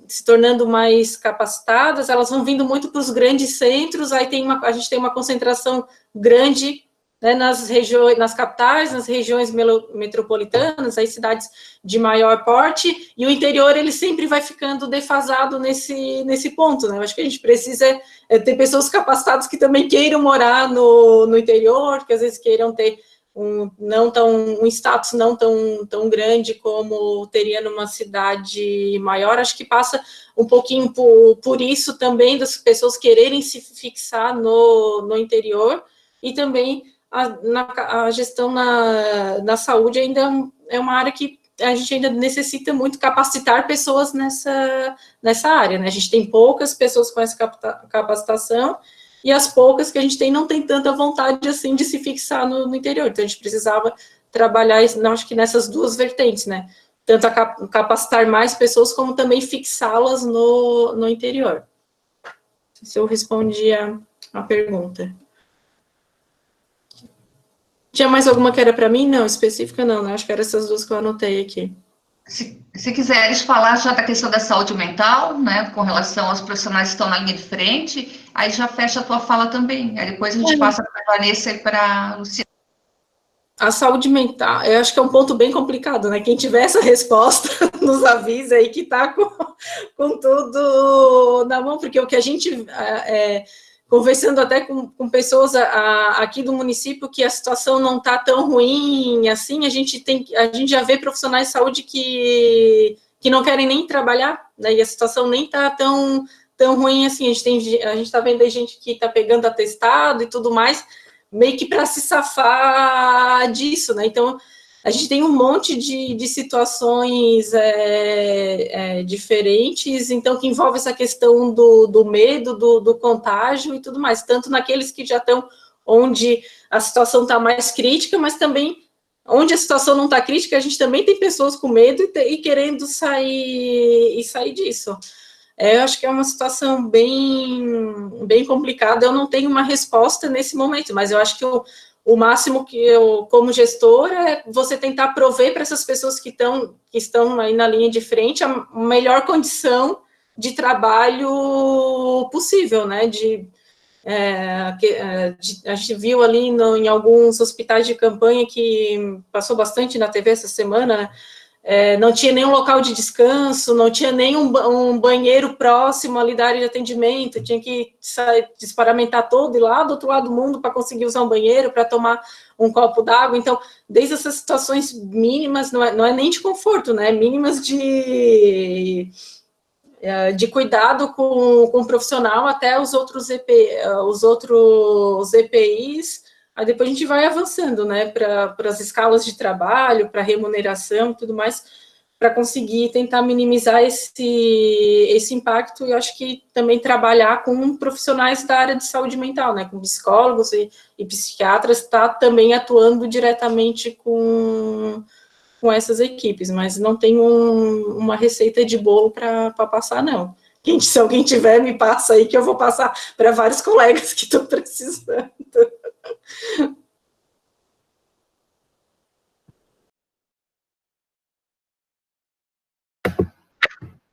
se tornando mais capacitadas, elas vão vindo muito para os grandes centros, aí a gente tem uma concentração grande, né, nas capitais, nas regiões metropolitanas, aí cidades de maior porte, e o interior ele sempre vai ficando defasado nesse ponto, né? Eu acho que a gente precisa ter pessoas capacitadas que também queiram morar no interior, que às vezes queiram ter um status não tão grande como teria numa cidade maior. Acho que passa um pouquinho por isso também, das pessoas quererem se fixar no interior, e também a gestão na saúde ainda é uma área que a gente ainda necessita muito capacitar pessoas nessa área, né? A gente tem poucas pessoas com essa capacitação, e as poucas que a gente tem não tem tanta vontade, assim, de se fixar no interior. Então, a gente precisava trabalhar, acho que nessas duas vertentes, né? Tanto capacitar mais pessoas, como também fixá-las no interior. Se eu respondi a pergunta. Tinha mais alguma que era para mim? Não, específica não, né? Acho que eram essas duas que eu anotei aqui. Se quiseres falar já da questão da saúde mental, né, com relação aos profissionais que estão na linha de frente, aí já fecha a tua fala também. Aí depois a gente passa para a Vanessa e para a Luciana. A saúde mental, eu acho que é um ponto bem complicado, né? Quem tiver essa resposta, nos avisa aí que está com tudo na mão, porque o que a gente, conversando até com pessoas aqui do município, que a situação não está tão ruim assim, a gente já vê profissionais de saúde que não querem nem trabalhar, né? E a situação nem está tão ruim assim. A gente está vendo aí gente que está pegando atestado e tudo mais, meio que para se safar disso, né? Então, a gente tem um monte de situações diferentes, então, que envolve essa questão do medo, do contágio e tudo mais, tanto naqueles que já estão onde a situação está mais crítica, mas também onde a situação não está crítica, a gente também tem pessoas com medo e querendo sair disso. Eu acho que é uma situação bem complicada. Eu não tenho uma resposta nesse momento, mas eu acho que o máximo que eu, como gestora, é você tentar prover para essas pessoas que estão aí na linha de frente a melhor condição de trabalho possível, né? A gente viu ali em alguns hospitais de campanha, que passou bastante na TV essa semana, né? Não tinha nenhum local de descanso, não tinha nenhum banheiro próximo ali da área de atendimento, tinha que desparamentar todo e lá do outro lado do mundo para conseguir usar um banheiro, para tomar um copo d'água. Então, desde essas situações mínimas, não é nem de conforto, né? Mínimas de cuidado com o profissional, até os outros EPIs. Aí depois a gente vai avançando, né, para as escalas de trabalho, para remuneração e tudo mais, para conseguir tentar minimizar esse impacto. E eu acho que também trabalhar com profissionais da área de saúde mental, né, com psicólogos e psiquiatras, está também atuando diretamente com essas equipes, mas não tem uma receita de bolo para passar, não. Se alguém tiver, me passa aí, que eu vou passar para vários colegas que estão precisando.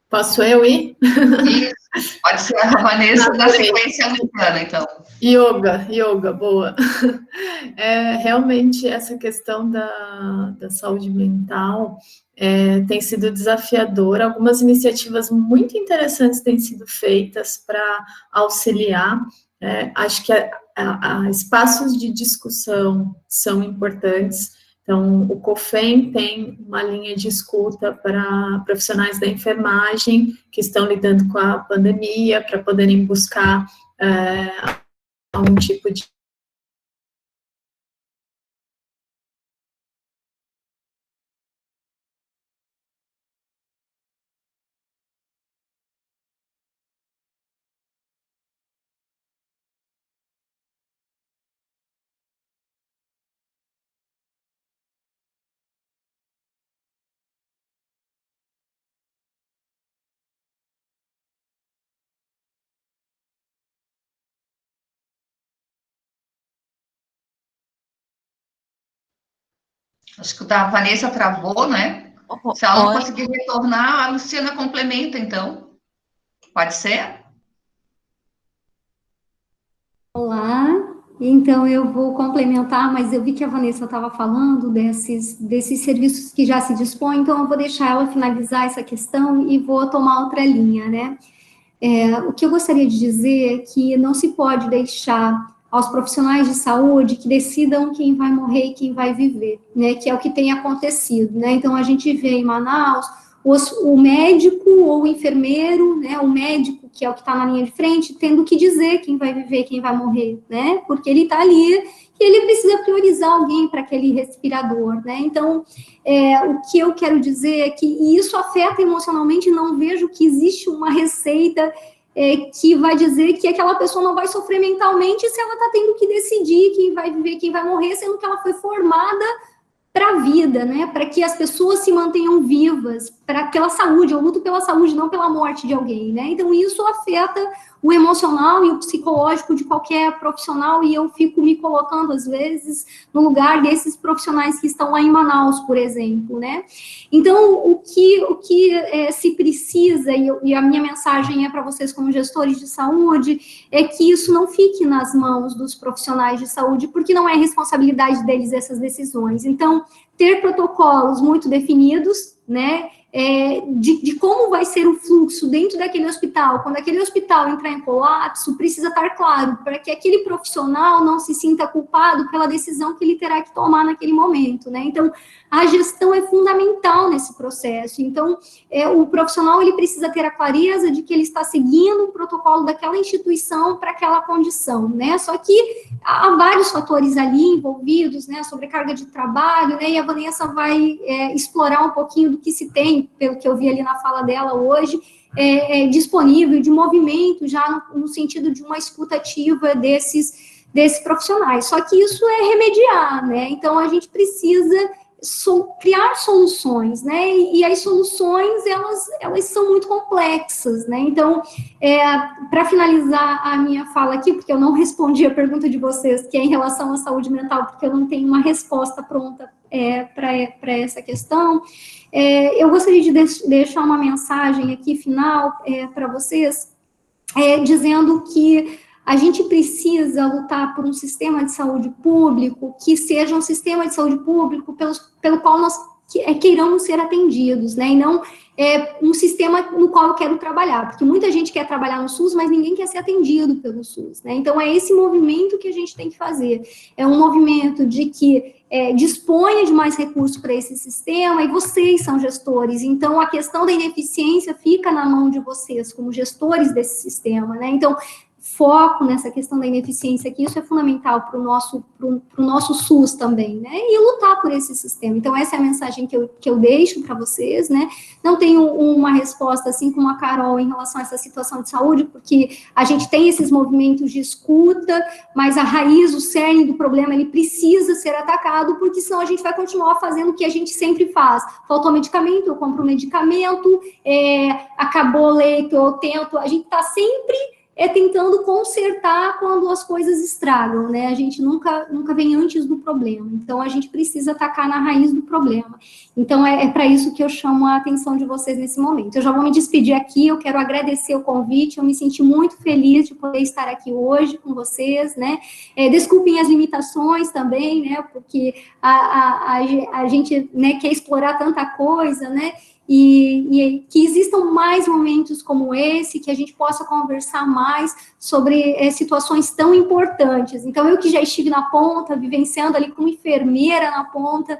Posso eu ir? Isso, pode ser a Vanessa da sequência Luciana, então. Yoga, boa. Realmente, essa questão da saúde mental tem sido desafiadora. Algumas iniciativas muito interessantes têm sido feitas para auxiliar. Acho que espaços de discussão são importantes. Então, o COFEM tem uma linha de escuta para profissionais da enfermagem que estão lidando com a pandemia, para poderem buscar algum tipo de Acho que o da Vanessa travou, né? Se ela não conseguir retornar, a Luciana complementa, então. Pode ser? Olá, então eu vou complementar, mas eu vi que a Vanessa estava falando desses serviços que já se dispõem, então eu vou deixar ela finalizar essa questão e vou tomar outra linha, né? O que eu gostaria de dizer é que não se pode deixar aos profissionais de saúde que decidam quem vai morrer e quem vai viver, né, que é o que tem acontecido, né, então a gente vê em Manaus o médico ou o enfermeiro, né, o médico, que é o que está na linha de frente, tendo que dizer quem vai viver, quem vai morrer, né, porque ele está ali e ele precisa priorizar alguém para aquele respirador, né, então, o que eu quero dizer é que isso afeta emocionalmente, não vejo que existe uma receita que vai dizer que aquela pessoa não vai sofrer mentalmente se ela está tendo que decidir quem vai viver, quem vai morrer, sendo que ela foi formada para a vida, né, para que as pessoas se mantenham vivas, pela saúde, eu luto pela saúde, não pela morte de alguém, né, então isso afeta o emocional e o psicológico de qualquer profissional, e eu fico me colocando, às vezes, no lugar desses profissionais que estão lá em Manaus, por exemplo, né, então o que se precisa, e a minha mensagem é para vocês como gestores de saúde, é que isso não fique nas mãos dos profissionais de saúde, porque não é responsabilidade deles essas decisões, então, ter protocolos muito definidos, né, de como vai ser o fluxo dentro daquele hospital, quando aquele hospital entrar em colapso, precisa estar claro, para que aquele profissional não se sinta culpado pela decisão que ele terá que tomar naquele momento, né, então, a gestão é fundamental nesse processo, então, o profissional, ele precisa ter a clareza de que ele está seguindo o protocolo daquela instituição para aquela condição, né, só que há vários fatores ali envolvidos, né, a sobrecarga de trabalho, né, e a Vanessa vai explorar um pouquinho do que se tem, pelo que eu vi ali na fala dela hoje, disponível, de movimento, já no sentido de uma escuta ativa desses profissionais, só que isso é remediar, né, então a gente precisa criar soluções, né, e as soluções, elas são muito complexas, né, então, para finalizar a minha fala aqui, porque eu não respondi a pergunta de vocês, que é em relação à saúde mental, porque eu não tenho uma resposta pronta para essa questão, eu gostaria de deixar uma mensagem aqui, final, para vocês, dizendo que a gente precisa lutar por um sistema de saúde público que seja um sistema de saúde público pelo qual nós queiramos ser atendidos, né, e não um sistema no qual eu quero trabalhar, porque muita gente quer trabalhar no SUS, mas ninguém quer ser atendido pelo SUS, né, então é esse movimento que a gente tem que fazer, é um movimento de que disponha de mais recursos para esse sistema, e vocês são gestores, então a questão da ineficiência fica na mão de vocês, como gestores desse sistema, né, então foco nessa questão da ineficiência, que isso é fundamental para o nosso SUS também, né, e lutar por esse sistema. Então, essa é a mensagem que eu deixo para vocês, né, não tenho uma resposta, assim como a Carol, em relação a essa situação de saúde, porque a gente tem esses movimentos de escuta, mas a raiz, o cerne do problema, ele precisa ser atacado, porque senão a gente vai continuar fazendo o que a gente sempre faz. Faltou medicamento, eu compro medicamento, acabou o leito, eu tento, a gente está sempre tentando consertar quando as coisas estragam, né, a gente nunca vem antes do problema, então a gente precisa atacar na raiz do problema, então é para isso que eu chamo a atenção de vocês nesse momento. Eu já vou me despedir aqui, eu quero agradecer o convite, eu me senti muito feliz de poder estar aqui hoje com vocês, né, desculpem as limitações também, né, porque a gente, né, quer explorar tanta coisa, né, e que existam mais momentos como esse, que a gente possa conversar mais sobre situações tão importantes. Então, eu que já estive na ponta, vivenciando ali como enfermeira na ponta,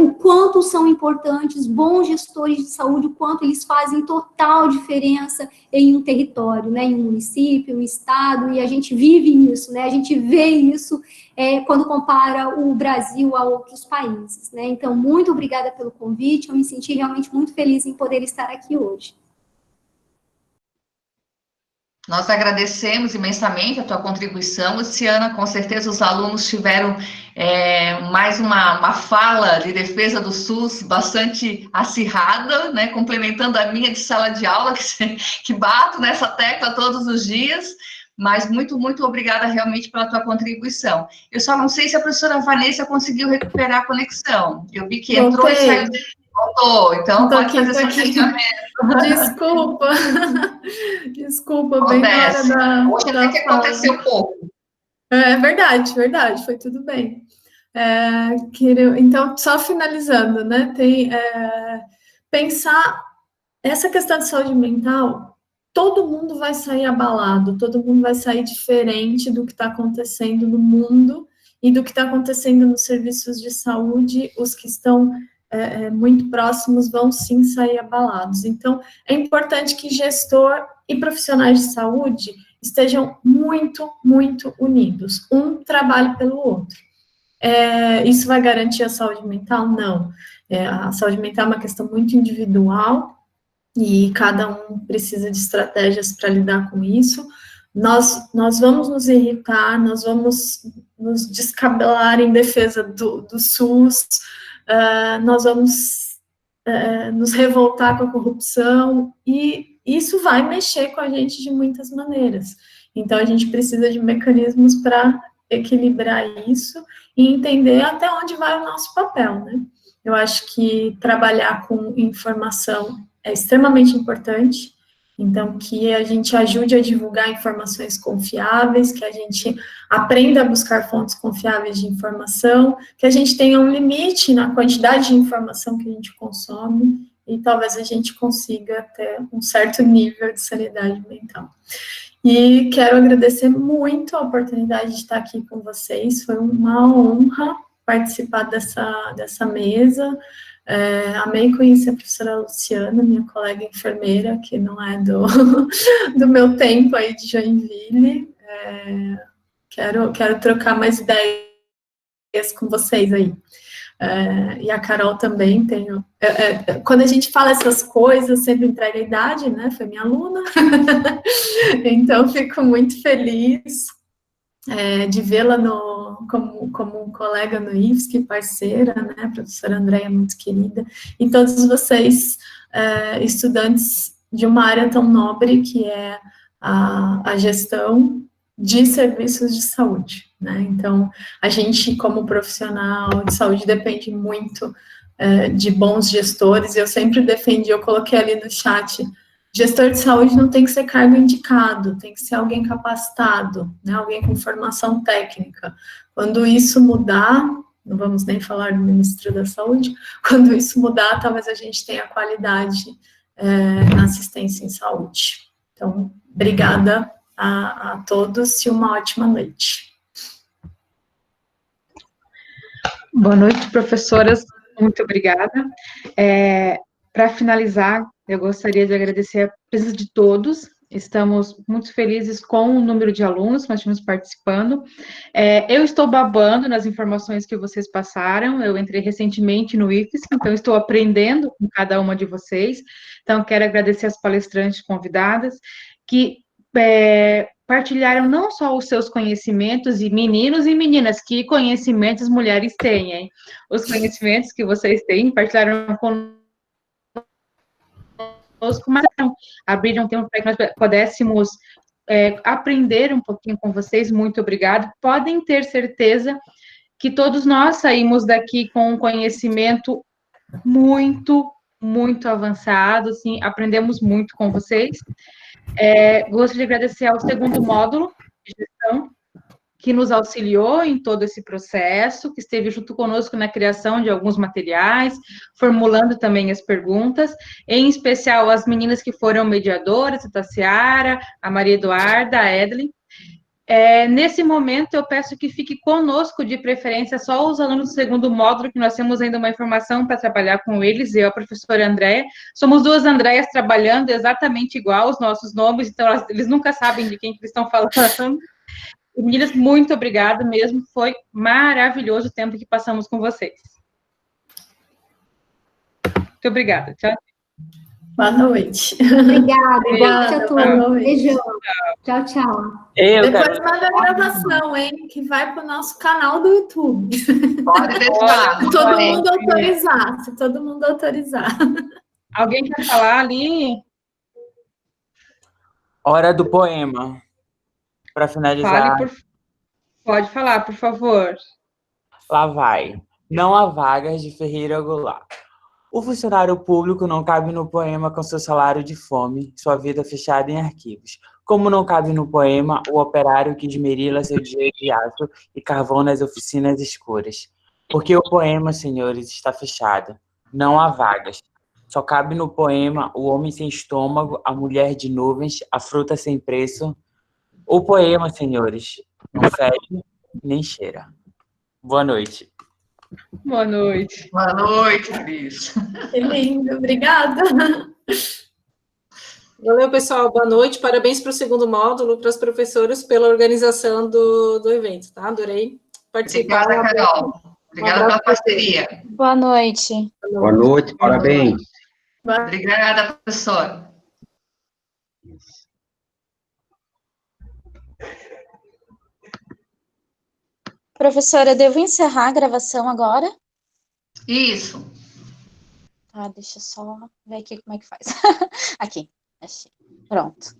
o quanto são importantes bons gestores de saúde, o quanto eles fazem total diferença em um território, né, em um município, um estado, e a gente vive isso, né, a gente vê isso quando compara o Brasil a outros países, né, então, muito obrigada pelo convite, eu me senti realmente muito feliz em poder estar aqui hoje. Nós agradecemos imensamente a tua contribuição, Luciana, com certeza os alunos tiveram mais uma fala de defesa do SUS bastante acirrada, né, complementando a minha de sala de aula, que bato nessa tecla todos os dias, mas muito, muito obrigada realmente pela tua contribuição. Eu só não sei se a professora Vanessa conseguiu recuperar a conexão, eu vi que entrou e saiu. Voltou, então pode fazer seu questionamento. Desculpa. Desculpa, bem na hora da Hoje até que aconteceu um pouco. Verdade, foi tudo bem. Então, só finalizando, né, pensar essa questão de saúde mental, todo mundo vai sair abalado, todo mundo vai sair diferente do que está acontecendo no mundo e do que está acontecendo nos serviços de saúde, os que estão muito próximos vão sim sair abalados. Então, é importante que gestor e profissionais de saúde estejam muito, muito unidos. Um trabalhe pelo outro. Isso vai garantir a saúde mental? Não. A saúde mental é uma questão muito individual e cada um precisa de estratégias para lidar com isso. Nós vamos nos irritar, nós vamos nos descabelar em defesa do SUS, nós vamos nos revoltar com a corrupção, e isso vai mexer com a gente de muitas maneiras. Então, a gente precisa de mecanismos para equilibrar isso e entender até onde vai o nosso papel, né? Eu acho que trabalhar com informação é extremamente importante, então que a gente ajude a divulgar informações confiáveis, que a gente aprenda a buscar fontes confiáveis de informação, que a gente tenha um limite na quantidade de informação que a gente consome, e talvez a gente consiga ter um certo nível de sanidade mental. E quero agradecer muito a oportunidade de estar aqui com vocês, foi uma honra participar dessa mesa. Amei conhecer a professora Luciana, minha colega enfermeira, que não é do meu tempo aí de Joinville. Quero trocar mais ideias com vocês aí. E a Carol também, quando a gente fala essas coisas, sempre entrega a idade, né, foi minha aluna, então fico muito feliz de vê-la como colega no IFSC, parceira, né, a professora Andréia, muito querida, e todos vocês, estudantes de uma área tão nobre que é a gestão de serviços de saúde, né? Então, a gente, como profissional de saúde, depende muito de bons gestores, e eu sempre defendi, eu coloquei ali no chat, gestor de saúde não tem que ser cargo indicado, tem que ser alguém capacitado, né? Alguém com formação técnica. Quando isso mudar, não vamos nem falar do Ministro da Saúde, quando isso mudar, talvez a gente tenha qualidade na assistência em saúde. Então, obrigada a todos e uma ótima noite. Boa noite, professoras. Muito obrigada. Para finalizar, eu gostaria de agradecer a presença de todos. Estamos muito felizes com o número de alunos que nós tivemos participando. Eu estou babando nas informações que vocês passaram. Eu entrei recentemente no IFSC, então estou aprendendo com cada uma de vocês. Então, quero agradecer as palestrantes convidadas, que partilharam não só os seus conhecimentos, e meninos e meninas, que conhecimentos mulheres têm, hein? Os conhecimentos que vocês têm, partilharam conosco, mas abriram tempo para que nós pudéssemos aprender um pouquinho com vocês. Muito obrigada. Podem ter certeza que todos nós saímos daqui com um conhecimento muito, muito avançado, assim, aprendemos muito com vocês. Gostaria de agradecer ao segundo módulo de gestão, que nos auxiliou em todo esse processo, que esteve junto conosco na criação de alguns materiais, formulando também as perguntas, em especial as meninas que foram mediadoras, a Tassiara, a Maria Eduarda, a Edelyn. Nesse momento, eu peço que fique conosco, de preferência, só os alunos do segundo módulo, que nós temos ainda uma informação para trabalhar com eles, eu e a professora Andréia. Somos duas Andréias trabalhando exatamente igual, os nossos nomes, então eles nunca sabem de quem que eles estão falando. Meninas, muito obrigada mesmo, foi maravilhoso o tempo que passamos com vocês. Muito obrigada, tchau. Boa noite. Obrigada, boa noite a Boa todos. noite. Beijão. Tchau, tchau. Depois manda a gravação, hein, que vai para o nosso canal do YouTube. Pode deixar. Se todo mundo autorizar, se todo mundo autorizar. Alguém quer falar ali? Hora do poema. Para finalizar. Pode falar, por favor. Lá vai. Não há vagas de Ferreira Goulart. O funcionário público não cabe no poema com seu salário de fome, sua vida fechada em arquivos. Como não cabe no poema o operário que esmerila seu dia de aço e carvão nas oficinas escuras. Porque o poema, senhores, está fechado. Não há vagas. Só cabe no poema o homem sem estômago, a mulher de nuvens, a fruta sem preço. O poema, senhores, não fede nem cheira. Boa noite. Boa noite. Boa noite, Cris. Que lindo, obrigada. Valeu, pessoal. Boa noite. Parabéns para o segundo módulo, para os professores, pela organização do evento, tá? Adorei participar. Obrigada, Carol. Obrigada pela parceria. Boa noite. Boa noite, parabéns. Obrigada, professor. Professora, devo encerrar a gravação agora? Isso. Tá, deixa eu só ver aqui como é que faz. Aqui, achei. Pronto.